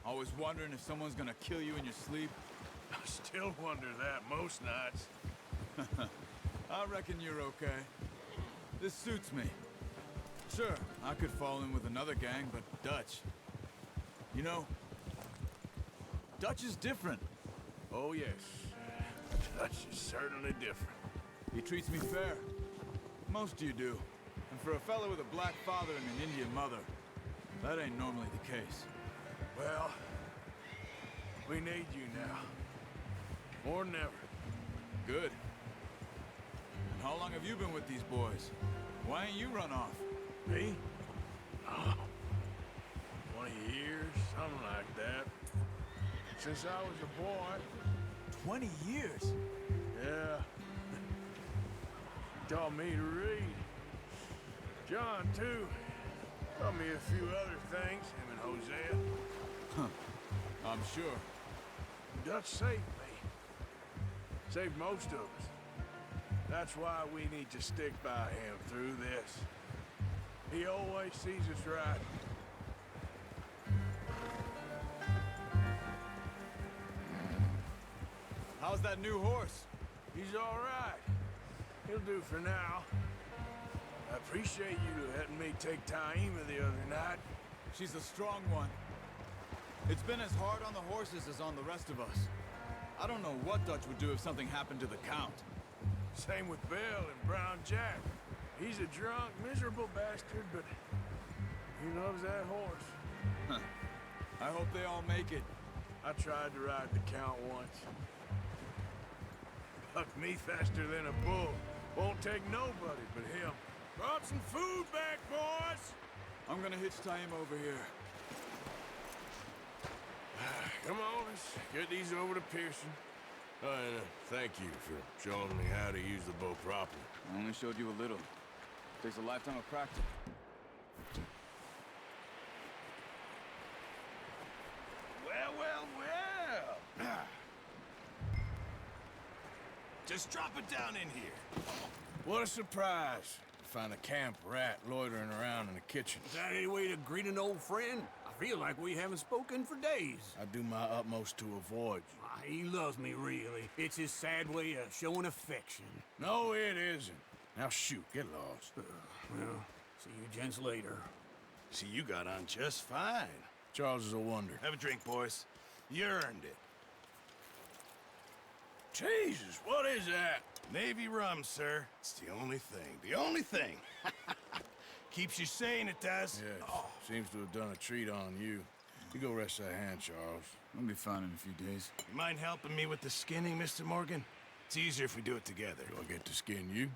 Always wondering if someone's gonna kill you in your sleep. I still wonder that most nights. I reckon you're okay. This suits me. Sure, I could fall in with another gang, but Dutch... You know, Dutch is different. Oh, yes. Dutch is certainly different. He treats me fair. Most of you do. And for a fellow with a black father and an Indian mother, that ain't normally the case. Well, we need you now. More than ever. Good. And how long have you been with these boys? Why ain't you run off? Me? Oh, 20 years, something like that. Since I was a boy. 20 years? Yeah. He taught me to read. John, too. Taught me a few other things, him and Hosea. Huh. I'm sure. Dutch saved me. Saved most of us. That's why we need to stick by him through this. He always sees us right. How's that new horse? He's all right. He'll do for now. I appreciate you letting me take Taima the other night. She's a strong one. It's been as hard on the horses as on the rest of us. I don't know what Dutch would do if something happened to the Count. Same with Bill and Brown Jack. He's a drunk, miserable bastard, but he loves that horse. Huh. I hope they all make it. I tried to ride the Count once. Bucked me faster than a bull. Won't take nobody but him. Brought some food back, boys! I'm gonna hitch Taima over here. Come on, let's get these over to Pearson. And thank you for showing me how to use the bow properly. I only showed you a little. Takes a lifetime of practice. Well, well, well. Just drop it down in here. What a surprise. Find a camp rat loitering around in the kitchen. Is that any way to greet an old friend? I feel like we haven't spoken for days. I do my utmost to avoid you. He loves me, really. It's his sad way of showing affection. No, it isn't. Now shoot, get lost. Well, see you gents later. See, you got on just fine. Charles is a wonder. Have a drink, boys. You earned it. Jesus, what is that? Navy rum, sir. It's the only thing. The only thing. Keeps you sane, it does. Yeah, seems to have done a treat on you. You go rest that hand, Charles. I'll be fine in a few days. You mind helping me with the skinning, Mr. Morgan? It's easier if we do it together. Do I get to skin you?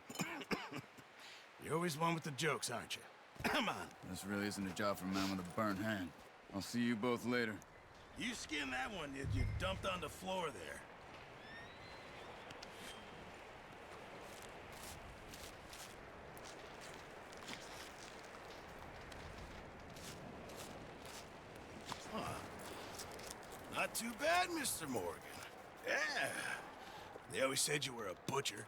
You're always one with the jokes, aren't you? Come on. This really isn't a job for a man with a burnt hand. I'll see you both later. You skin that one you dumped on the floor there. Not too bad, Mr. Morgan. Yeah. They always said you were a butcher.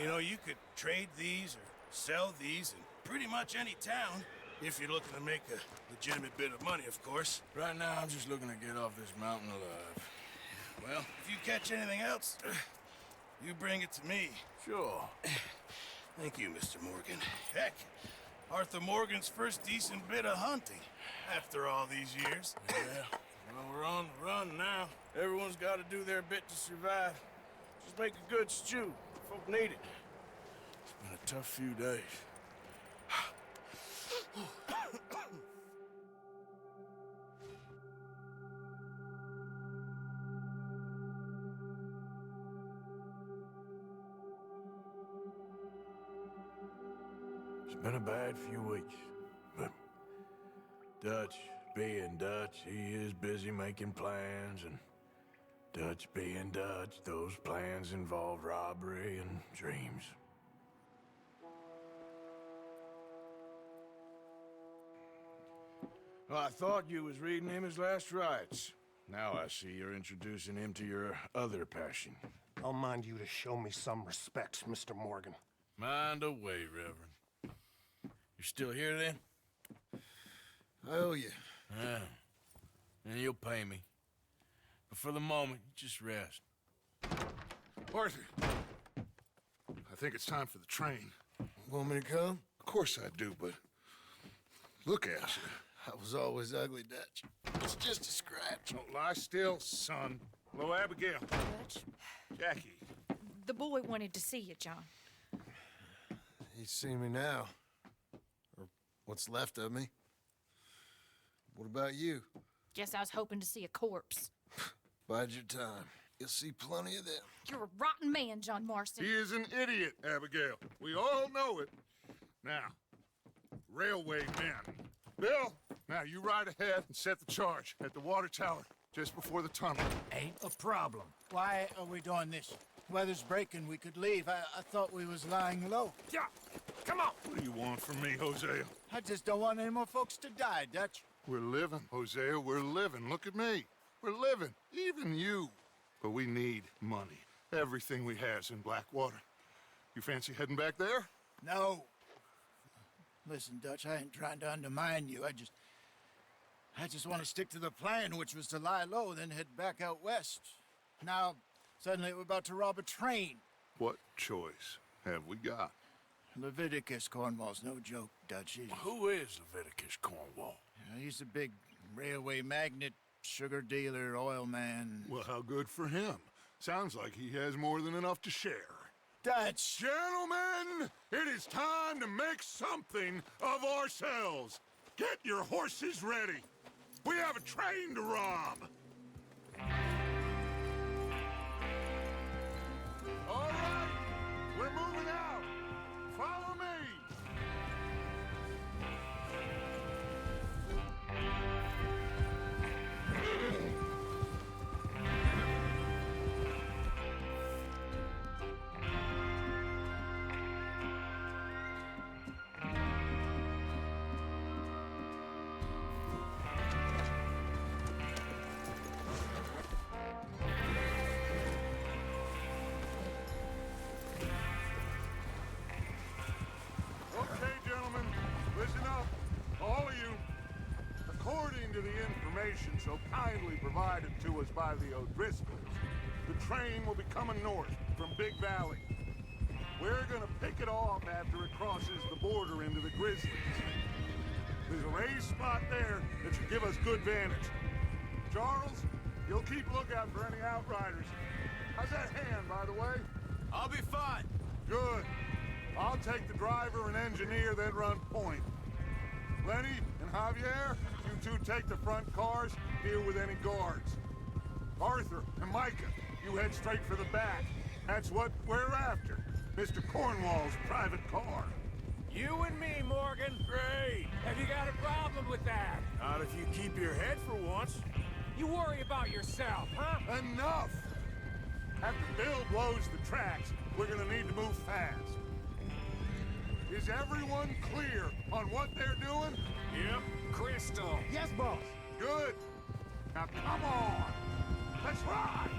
You know, you could trade these or sell these in pretty much any town, if you're looking to make a legitimate bit of money, of course. Right now, I'm just looking to get off this mountain alive. Well, if you catch anything else, you bring it to me. Sure. Thank you, Mr. Morgan. Heck, Arthur Morgan's first decent bit of hunting after all these years. Yeah. Well, we're on the run now. Everyone's got to do their bit to survive. Just make a good stew. Folk need it. It's been a tough few days. It's been a bad few weeks, but Dutch being Dutch, he is busy making plans, and Dutch being Dutch, those plans involve robbery and dreams. Well, I thought you was reading him his last rites. Now I see you're introducing him to your other passion. I'll mind you to show me some respect, Mr. Morgan. Mind away, Reverend. You still here, then? I owe you. Yeah. And you'll pay me. But for the moment, just rest. Arthur, I think it's time for the train. Want me to come? Of course I do, but look at you. I was always ugly, Dutch. It's just a scratch. Don't lie still, son. Hello, Abigail. Dutch, Jackie. the boy wanted to see you, John. He's seen me now. Or what's left of me. What about you? Guess I was hoping to see a corpse. Bide your time. You'll see plenty of them. You're a rotten man, John Marston. He is an idiot, Abigail. We all know it. Now, railway men. Bill, now you ride ahead and set the charge at the water tower just before the tunnel. Ain't a problem. Why are we doing this? Weather's breaking. We could leave. I thought we was lying low. Yeah, come on. What do you want from me, Hosea? I just don't want any more folks to die, Dutch. We're living, Hosea. We're living. Look at me. We're living. Even you. But we need money. Everything we has in Blackwater. You fancy heading back there? No. Listen, Dutch, I ain't trying to undermine you. I just want to stick to the plan, which was to lie low, then head back out west. Now, suddenly we're about to rob a train. What choice have we got? Leviticus Cornwall's no joke, Dutch. Who is Leviticus Cornwall? He's a big railway magnate, sugar dealer, oil man. Well, how good for him. Sounds like he has more than enough to share. Dutch! Gentlemen, it is time to make something of ourselves. Get your horses ready. We have a train to rob. All right, we're moving out. Follow me. Okay, gentlemen, listen up, all of you. According to the information so kindly provided to us by the O'Driscolls, the train will be coming north from Big Valley. We're gonna pick it off after it crosses the border into the Grizzlies. There's a raised spot there that should give us good vantage. Charles, you'll keep lookout for any outriders. How's that hand, by the way? I'll be fine. Good. I'll take the driver and engineer, then run point. Lenny and Javier, you two take the front cars, deal with any guards. Arthur and Micah, you head straight for the back. That's what we're after. Mr. Cornwall's private car. You and me, Morgan. Great. Have you got a problem with that? Not if you keep your head for once. You worry about yourself, huh? Enough! After Bill blows the tracks, we're gonna need to move fast. Is everyone clear on what they're doing? Yep. Crystal. Yes, boss. Good. Now come on. Let's ride.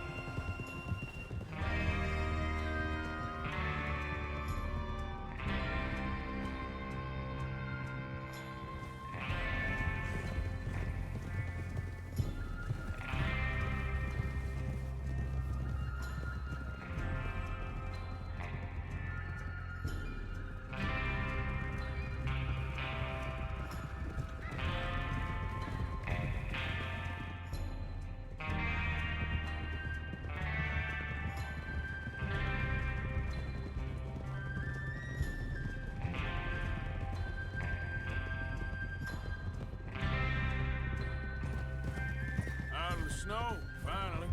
Snow, finally.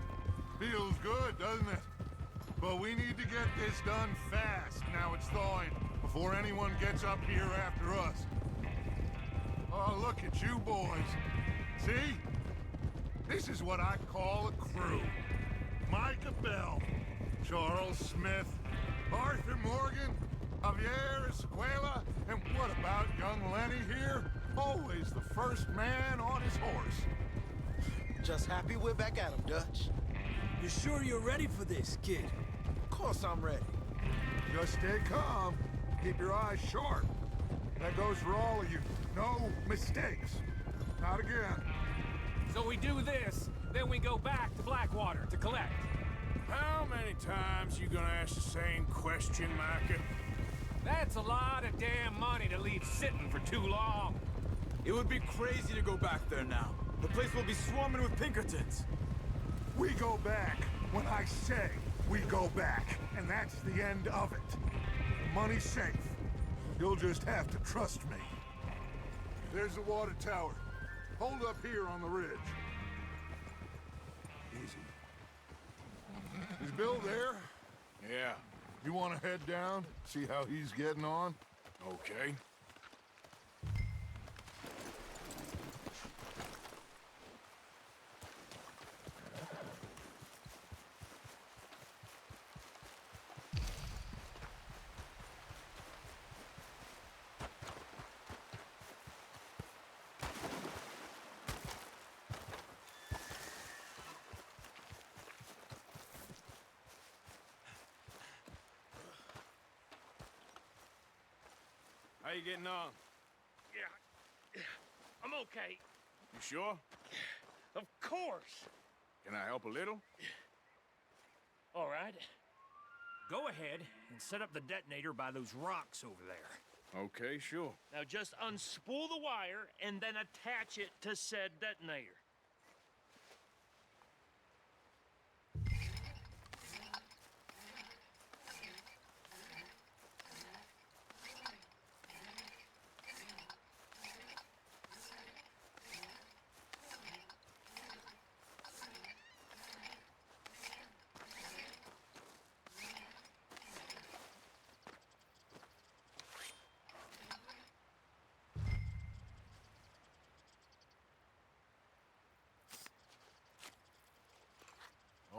Feels good, doesn't it? But we need to get this done fast, now it's thawing, before anyone gets up here after us. Oh, look at you boys. See? This is what I call a crew. Micah Bell, Charles Smith, Arthur Morgan, Javier Escuela, and what about young Lenny here? Always the first man on his horse. Just happy we're back at him, Dutch. You sure you're ready for this, kid? Of course I'm ready. Just stay calm. Keep your eyes sharp. That goes for all of you. No mistakes. Not again. So we do this, then we go back to Blackwater to collect. How many times you gonna ask the same question, Micah? That's a lot of damn money to leave sitting for too long. It would be crazy to go back there now. The place will be swarming with Pinkertons. We go back when I say we go back, and that's the end of it. Money's safe. You'll just have to trust me. There's the water tower. Hold up here on the ridge. Easy. Is Bill there? Yeah. You want to head down, see how he's getting on? Okay. How you getting on? Yeah, I'm okay. You sure? Of course. Can I help a little? All right. Go ahead and set up the detonator by those rocks over there. Okay, sure. Now just unspool the wire and then attach it to said detonator.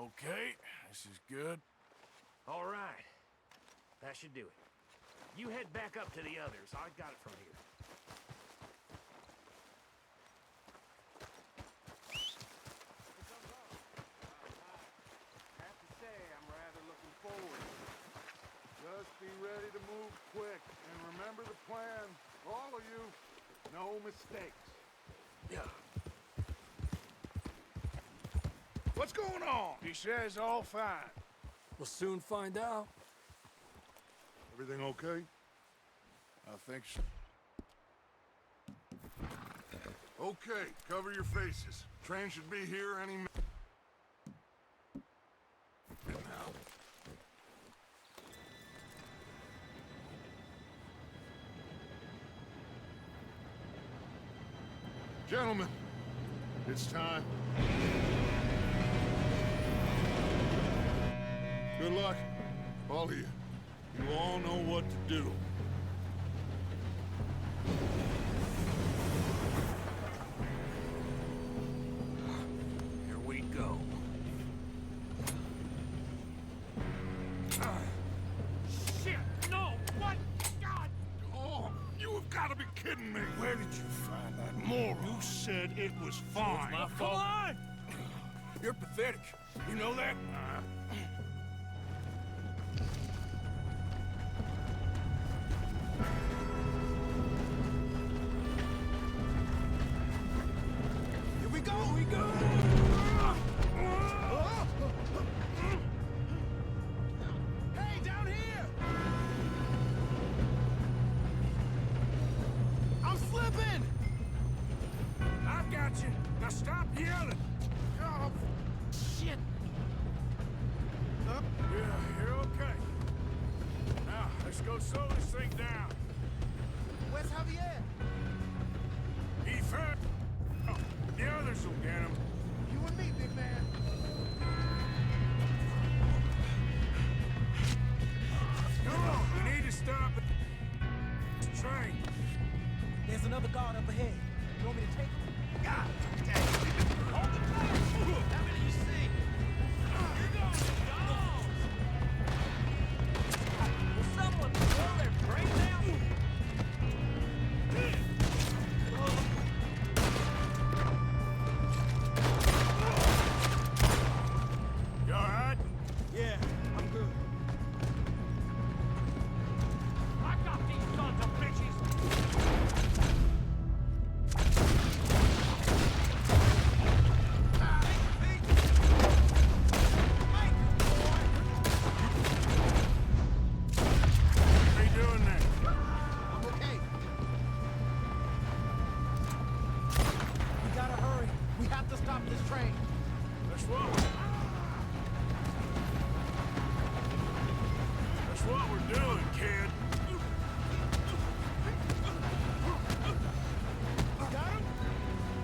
Okay, this is good. All right. That should do it. You head back up to the others. I got it from here. I have to say, I'm rather looking forward. Just be ready to move quick, and remember the plan. All of you, no mistakes. Yeah. What's going on? He says all fine. We'll soon find out. Everything okay? I think so. Okay, cover your faces. Train should be here any minute. It's time. Good luck, all of you. You all know what to do. Here we go. Shit! No! What? God! Oh, you have got to be kidding me. Where did you find that moron? You said it was fine. my fault. Come on! You're pathetic. You know that? Here we go! Here we go! Hey, down here! I'm slipping! I've got you. Now stop yelling. Oh, shit! Yeah, you're okay. Now, let's go slow this thing down. Where's Javier? He fell. Oh, the others will get him. You and me, big man. Come on, we need to stop this train. There's another guard up ahead. You want me to take him? God dang. Hold the fire! How many you see? You're going to dogs! Will someone blow their brains out? You all right? Yeah, I'm good. I got these sons of bitches. How you doing there? I'm okay. We gotta hurry. We have to stop this train. That's what we're doing, kid. Got him?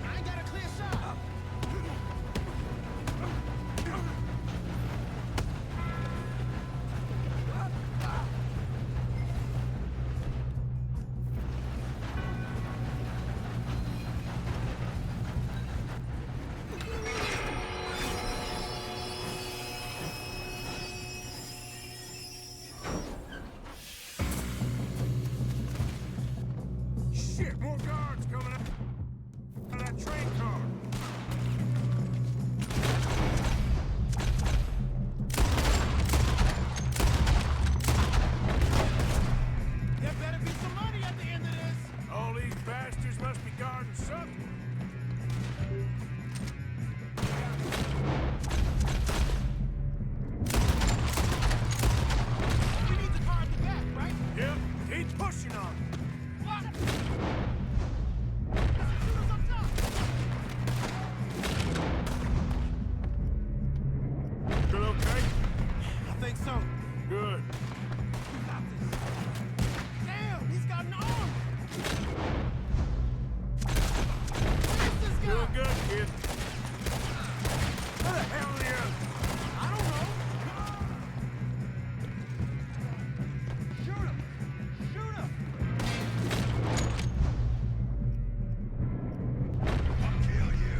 I ain't got a clear shot. Shit, more guards coming out of that train car. There better be some money at the end of this. All these bastards must be guarding something. We need the car at the back, right? Yep, keep pushing on it. What? Shoot us up top. Feel okay? I think so. Good. We got this. Damn, he's got an arm. Where's this guy? Doing good, kid. Where the hell are the others? I don't know. Shoot him! Shoot him! I'll kill you!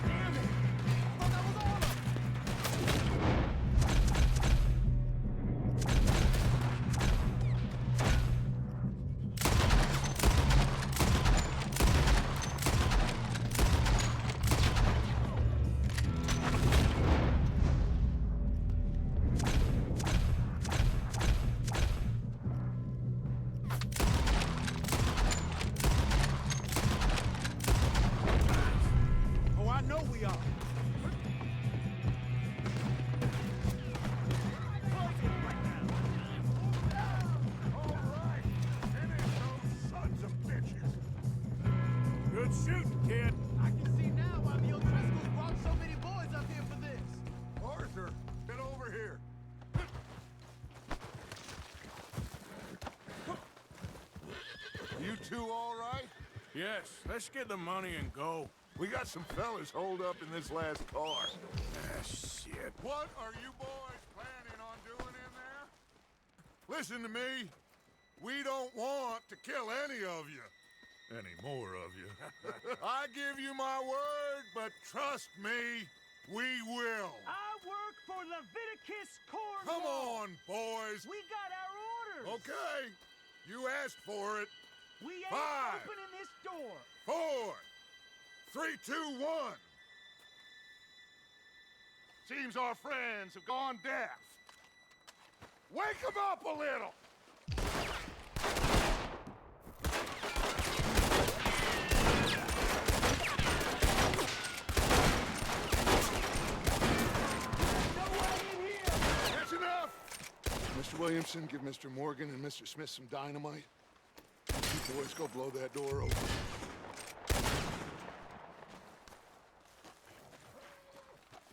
Damn it! I thought that was all of them! Oh, I know we are. Sons of bitches. Good shooting, kid. I can see now why the O'Driscolls brought so many boys up here for this. Arthur, get over here. You two all right? Yes, let's get the money and go. We got some fellas holed up in this last car. Ah, shit. What are you boys planning on doing in there? Listen to me. We don't want to kill any of you. Any more of you. I give you my word, but trust me, we will. I work for Leviticus Corps. Come on, boys. We got our orders. Okay. You asked for it. We ain't 5, opening this door. 4, 3, 2, 1. Seems our friends have gone deaf. Wake them up a little. That's enough. Mr. Williamson, give Mr. Morgan and Mr. Smith some dynamite. You boys go blow that door open.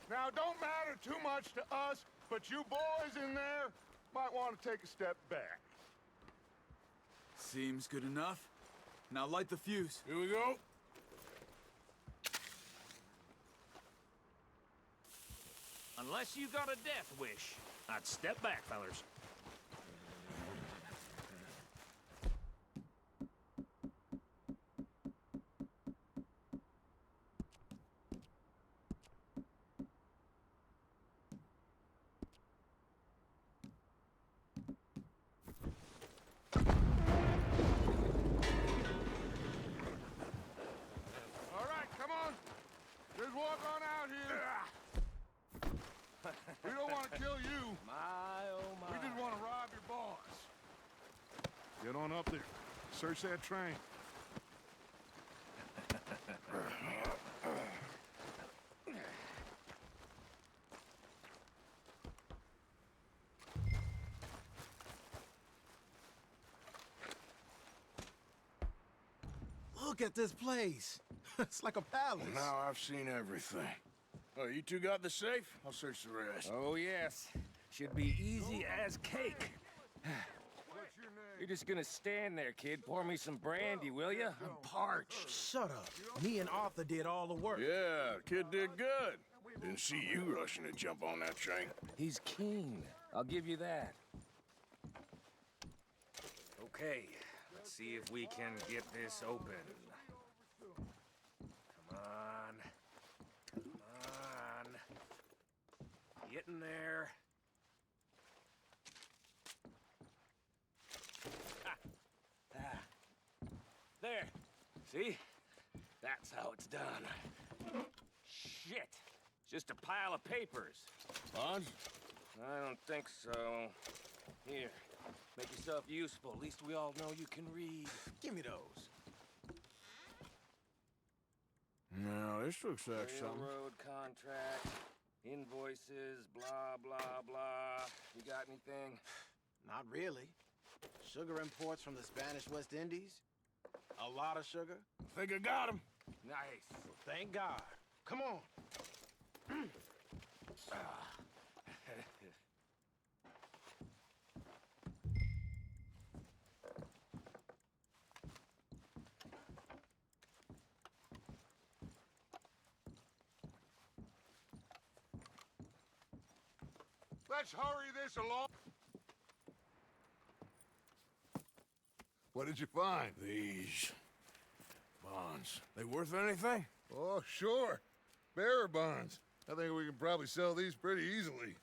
Now, don't matter too much to us, but you boys in there might want to take a step back. Seems good enough. Now light the fuse. Here we go. Unless you got a death wish, I'd step back, fellers. All right, come on. Just walk on out here. We don't want to kill you. My, oh my. We just want to rob your boss. Get on up there. Search that train. Look at this place. It's like a palace. Now I've seen everything. Oh, you two got the safe? I'll search the rest. Oh, yes. Should be easy as cake. What's your name? You're just gonna stand there, kid. Pour me some brandy, will you? I'm parched. Shut up. Me and Arthur did all the work. Yeah, kid did good. Didn't see you rushing to jump on that train. He's keen. I'll give you that. Okay, let's see if we can get this open. Come on. Come on. Get in there. There. See? That's how it's done. Shit. It's just a pile of papers. Bonds? I don't think so. Here. Make yourself useful. At least we all know you can read. Give me those. No, this looks like something. Railroad contract, invoices, blah, blah, blah. You got anything? Not really. Sugar imports from the Spanish West Indies. A lot of sugar. Think I got him. Nice. Thank God. Come on. Let's hurry this along. What did you find? These bonds. They worth anything? Oh, sure. Bearer bonds. I think we can probably sell these pretty easily.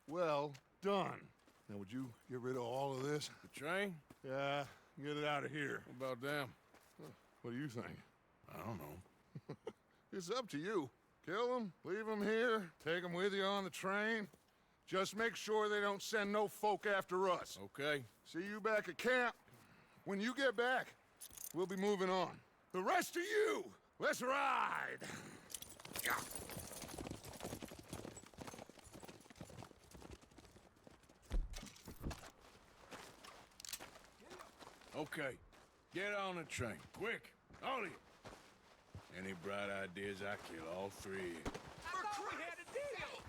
Well done. Now, would you get rid of all of this? The train? Yeah, get it out of here. What about them? What do you think? I don't know. It's up to you. Kill them, leave them here, take them with you on the train. Just make sure they don't send no folk after us. Okay. See you back at camp. When you get back, we'll be moving on. The rest of you, let's ride! Okay. Get on the train. Quick. All of you. Any bright ideas, I kill all three. I thought we had a deal!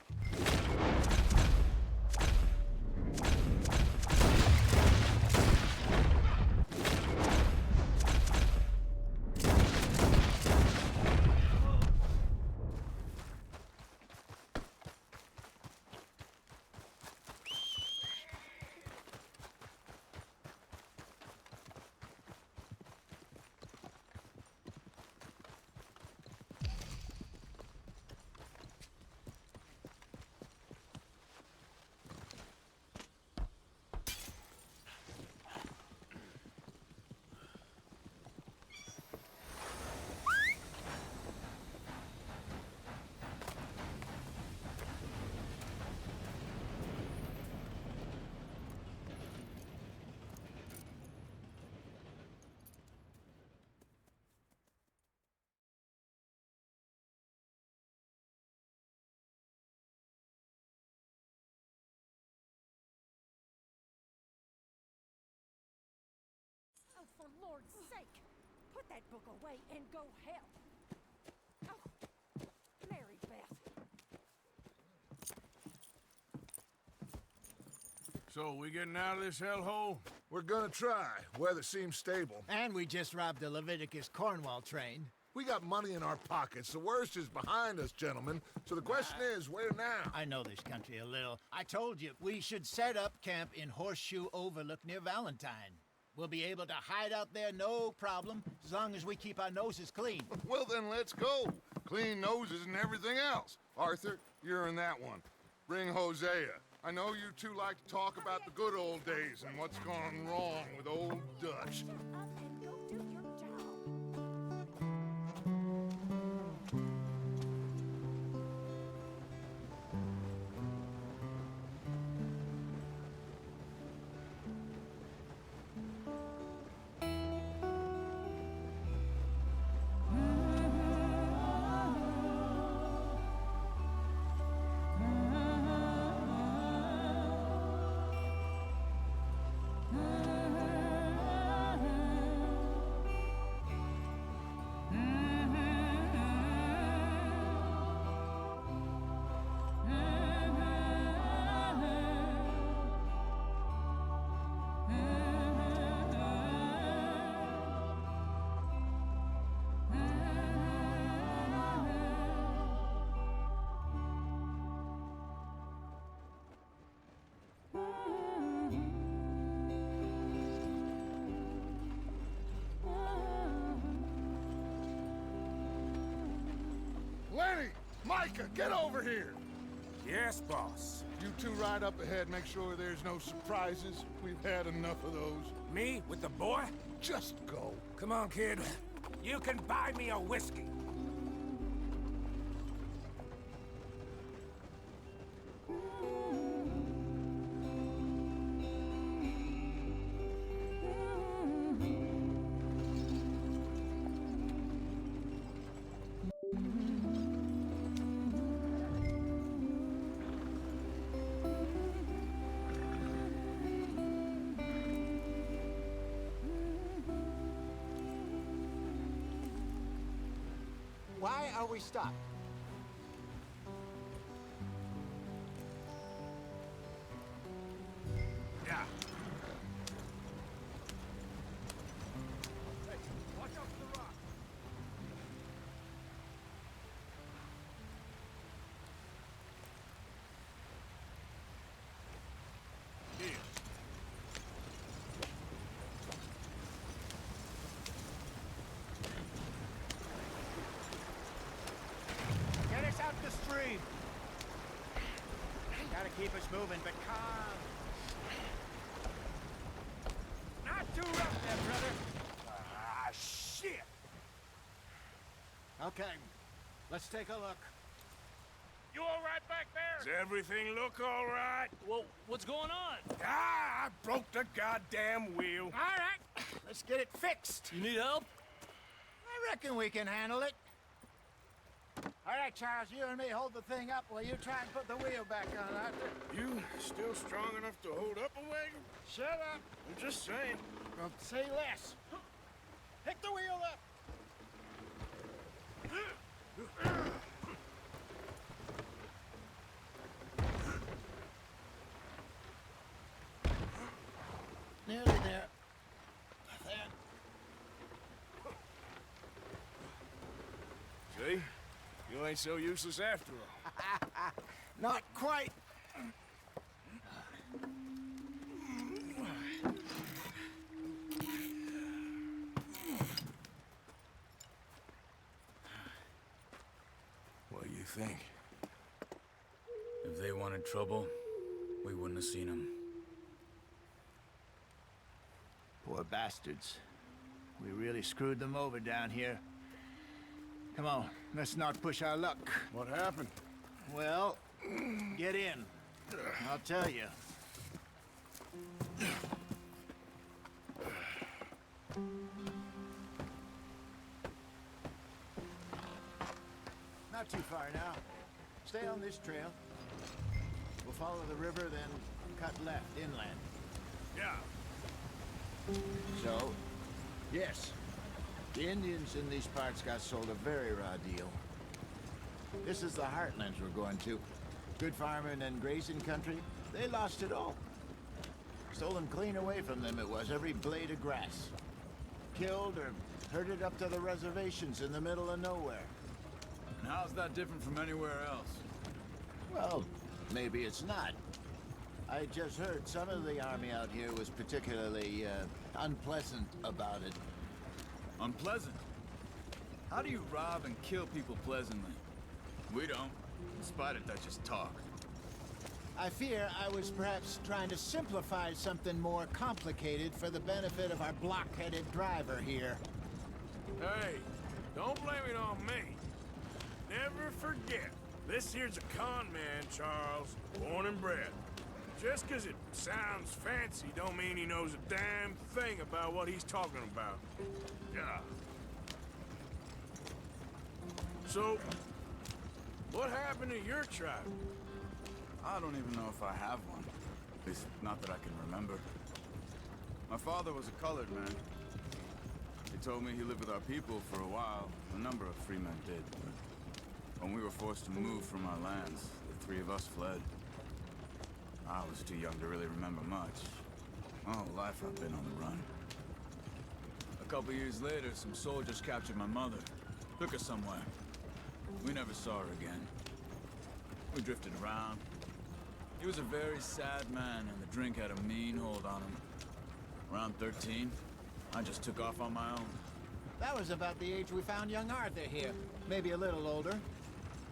that book away and go help. Oh, Mary Beth. So, we getting out of this hellhole? We're gonna try. Weather seems stable. And we just robbed the Leviticus Cornwall train. We got money in our pockets. The worst is behind us, gentlemen. So the question is, where now? I know this country a little. I told you, we should set up camp in Horseshoe Overlook near Valentine. We'll be able to hide out there no problem, as long as we keep our noses clean. Well, then let's go. Clean noses and everything else. Arthur, you're in that one. Bring Hosea. I know you two like to talk about the good old days and what's gone wrong with old Dutch. Lenny! Micah, get over here! Yes, boss. You two ride up ahead, make sure there's no surprises. We've had enough of those. Me with the boy? Just go. Come on, kid. You can buy me a whiskey. Why are we stopped? Yeah. Hey, watch out for the rock. Here. Get us out the stream. Gotta keep us moving, but calm. Not too rough there, brother. Ah, shit. Okay, let's take a look. You all right back there? Does everything look all right? Well, what's going on? Ah, I broke the goddamn wheel. All right, let's get it fixed. You need help? I reckon we can handle it. All right, Charles, you and me hold the thing up while you try and put the wheel back on, Arthur. You still strong enough to hold up a wagon? Shut up. I'm just saying. Well, say less. Pick the wheel up. Nearly there. See? You ain't so useless after all. Not quite. What do you think? If they wanted trouble, we wouldn't have seen them. Poor bastards. We really screwed them over down here. Come on, let's not push our luck. What happened? Well, get in. I'll tell you. Not too far now. Stay on this trail. We'll follow the river, then cut left inland. Yeah. So, yes. The Indians in these parts got sold a very raw deal. This is the heartlands we're going to. Good farming and grazing country. They lost it all. Stolen clean away from them it was, every blade of grass. Killed or herded up to the reservations in the middle of nowhere. And how's that different from anywhere else? Well, maybe it's not. I just heard some of the army out here was particularly, unpleasant about it. Unpleasant? How do you rob and kill people pleasantly? We don't, in spite of Dutch's talk. I fear I was perhaps trying to simplify something more complicated for the benefit of our block-headed driver here. Hey, don't blame it on me. Never forget, this here's a con man, Charles, born and bred. Just 'cause it sounds fancy don't mean he knows a damn thing about what he's talking about. Yeah. So, what happened to your tribe? I don't even know if I have one. At least, not that I can remember. My father was a colored man. He told me he lived with our people for a while. A number of free men did, but when we were forced to move from our lands, the three of us fled. I was too young to really remember much. My whole life I've been on the run. A couple years later, some soldiers captured my mother. Took her somewhere. We never saw her again. We drifted around. He was a very sad man, and the drink had a mean hold on him. Around 13, I just took off on my own. That was about the age we found young Arthur here. Maybe a little older.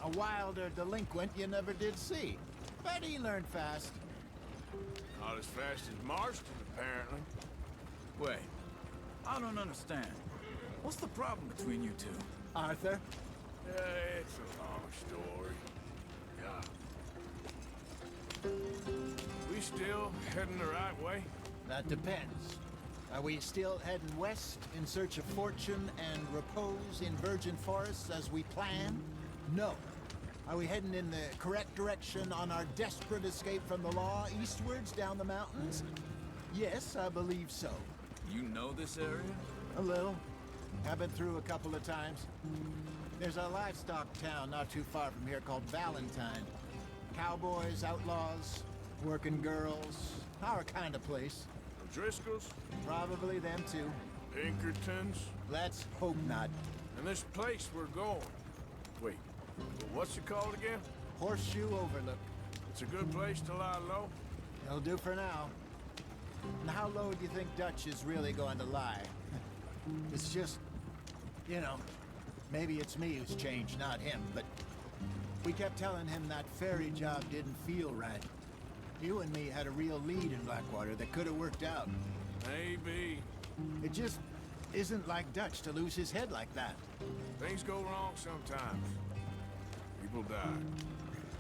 A wilder delinquent you never did see. But he learned fast. Not as fast as Marston, apparently. Wait, I don't understand. What's the problem between you two? Arthur? It's a long story. Yeah. We still heading the right way? That depends. Are we still heading west in search of fortune and repose in virgin forests as we planned? No. Are we heading in the correct direction on our desperate escape from the law eastwards down the mountains? Yes, I believe so. You know this area? A little. I've been through a couple of times. There's a livestock town not too far from here called Valentine. Cowboys, outlaws, working girls, our kind of place. The Driscolls? Probably them too. Pinkertons? Let's hope not. And this place we're going. Wait, what's it called again? Horseshoe Overlook. It's a good place to lie low? It'll do for now. And how low do you think Dutch is really going to lie? It's just, you know, maybe it's me who's changed, not him, but we kept telling him that ferry job didn't feel right. You and me had a real lead in Blackwater that could have worked out. Maybe. It just isn't like Dutch to lose his head like that. Things go wrong sometimes. People die.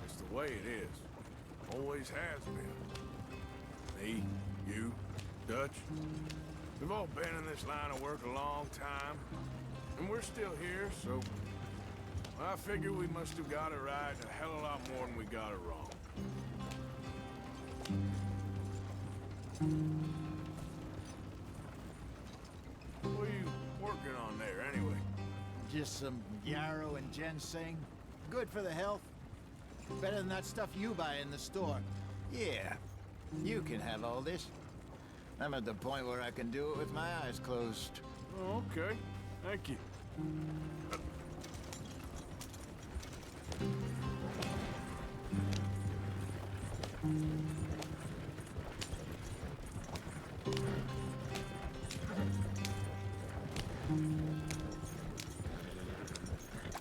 It's the way it is. Always has been. Me, you, Dutch. We've all been in this line of work a long time. And we're still here, so I figure we must have got it right a hell of a lot more than we got it wrong. What are you working on there, anyway? Just some yarrow and ginseng. Good for the health. Better than that stuff you buy in the store. Yeah, you can have all this. I'm at the point where I can do it with my eyes closed. Oh, okay. Thank you.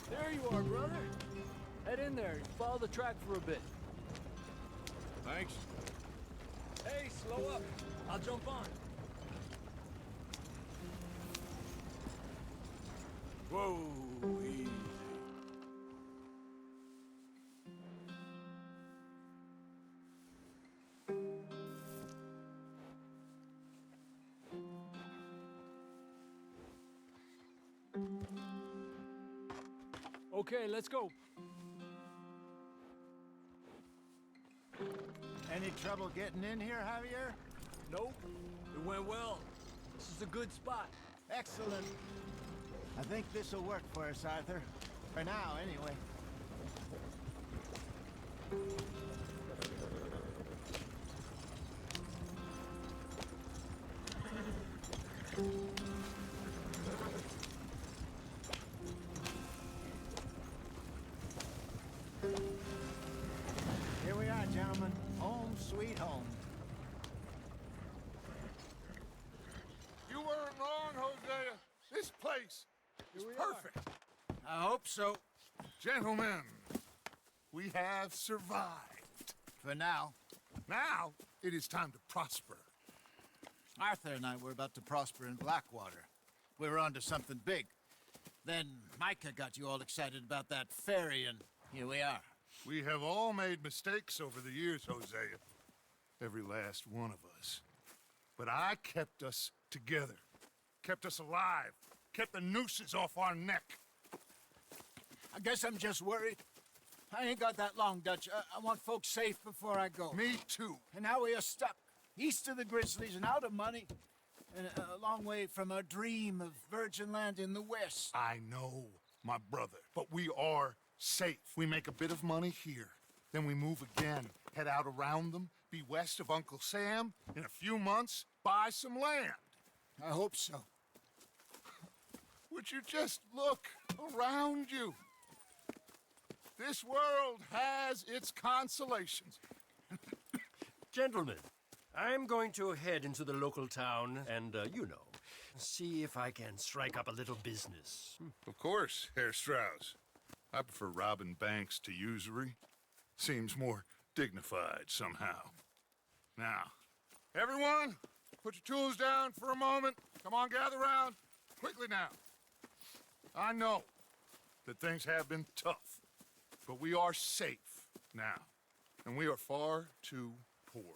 There you are, brother. Head in there and follow the track for a bit. Thanks. Hey, slow up. I'll jump on. Whoa, easy. Okay, let's go. Any trouble getting in here, Javier? Nope. It went well. This is a good spot. Excellent. I think this'll work for us, Arthur. For now, anyway. Here we are, gentlemen. Home sweet home. You weren't wrong, Hosea. This place is perfect. I hope so. Gentlemen, we have survived. For now. Now, it is time to prosper. Arthur and I were about to prosper in Blackwater. We were onto something big. Then Micah got you all excited about that ferry, and here we are. We have all made mistakes over the years, Hosea. Every last one of us. But I kept us together. Kept us alive. Kept the nooses off our neck. I guess I'm just worried. I ain't got that long, Dutch. I want folks safe before I go. Me too. And now we are stuck. East of the Grizzlies and out of money. And a long way from our dream of virgin land in the west. I know, my brother. But we are safe. We make a bit of money here. Then we move again. Head out around them. Be west of Uncle Sam. In a few months, buy some land. I hope so. Would you just look around you? This world has its consolations. Gentlemen, I'm going to head into the local town and, see if I can strike up a little business. Of course, Herr Strauss. I prefer robbing banks to usury. Seems more dignified somehow. Now, everyone, put your tools down for a moment. Come on, gather round. Quickly now. I know that things have been tough, but we are safe now, and we are far too poor.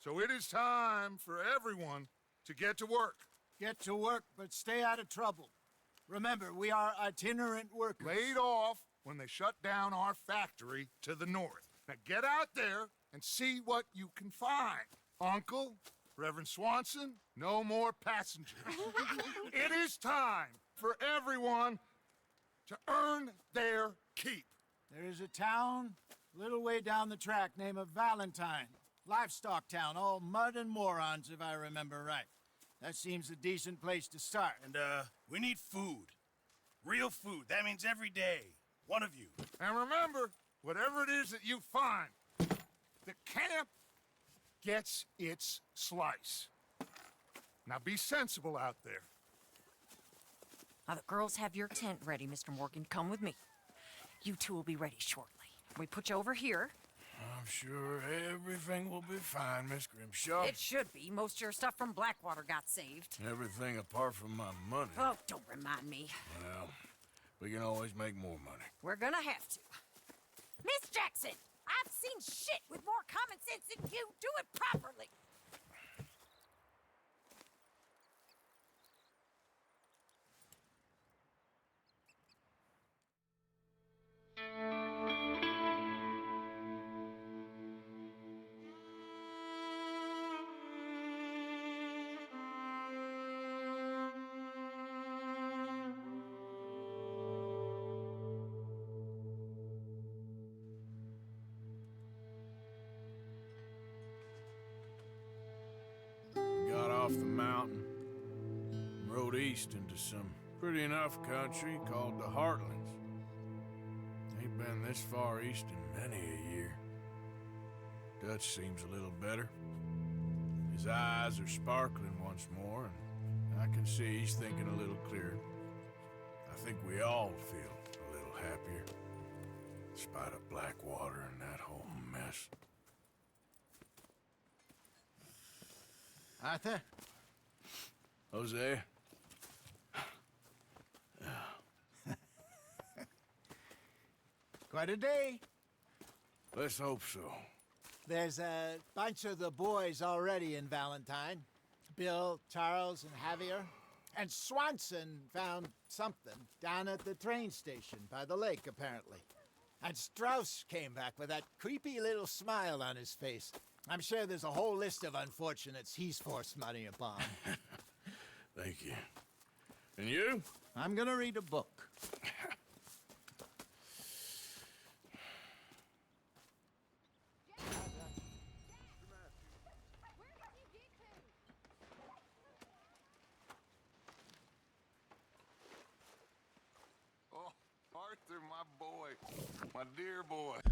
So it is time for everyone to get to work. Get to work, but stay out of trouble. Remember, we are itinerant workers. Laid off when they shut down our factory to the north. Now get out there and see what you can find. Uncle, Reverend Swanson, no more passengers. It is time for everyone to earn their keep. There is a town a little way down the track named Valentine. Livestock town, all mud and morons, if I remember right. That seems a decent place to start. And, we need food. Real food. That means every day. One of you. And remember, whatever it is that you find, the camp gets its slice. Now be sensible out there. Now, the girls have your tent ready, Mr. Morgan. Come with me. You two will be ready shortly. We put you over here. I'm sure everything will be fine, Miss Grimshaw. It should be. Most of your stuff from Blackwater got saved. Everything apart from my money. Oh, don't remind me. Well, we can always make more money. We're gonna have to. Miss Jackson, I've seen shit with more common sense than you. Do it properly. Got off the mountain, rode east into some pretty enough country called the Heartlands. Ain't been this far east in many a year. Dutch seems a little better. His eyes are sparkling once more, and I can see he's thinking a little clearer. I think we all feel a little happier, in spite of Blackwater and that whole mess. Arthur? Jose? Quite a day. Let's hope so. There's a bunch of the boys already in Valentine. Bill, Charles, and Javier. And Swanson found something down at the train station by the lake, apparently. And Strauss came back with that creepy little smile on his face. I'm sure there's a whole list of unfortunates he's forced money upon. Thank you. And you? I'm gonna read a book. Oh, Arthur, my boy. My dear boy.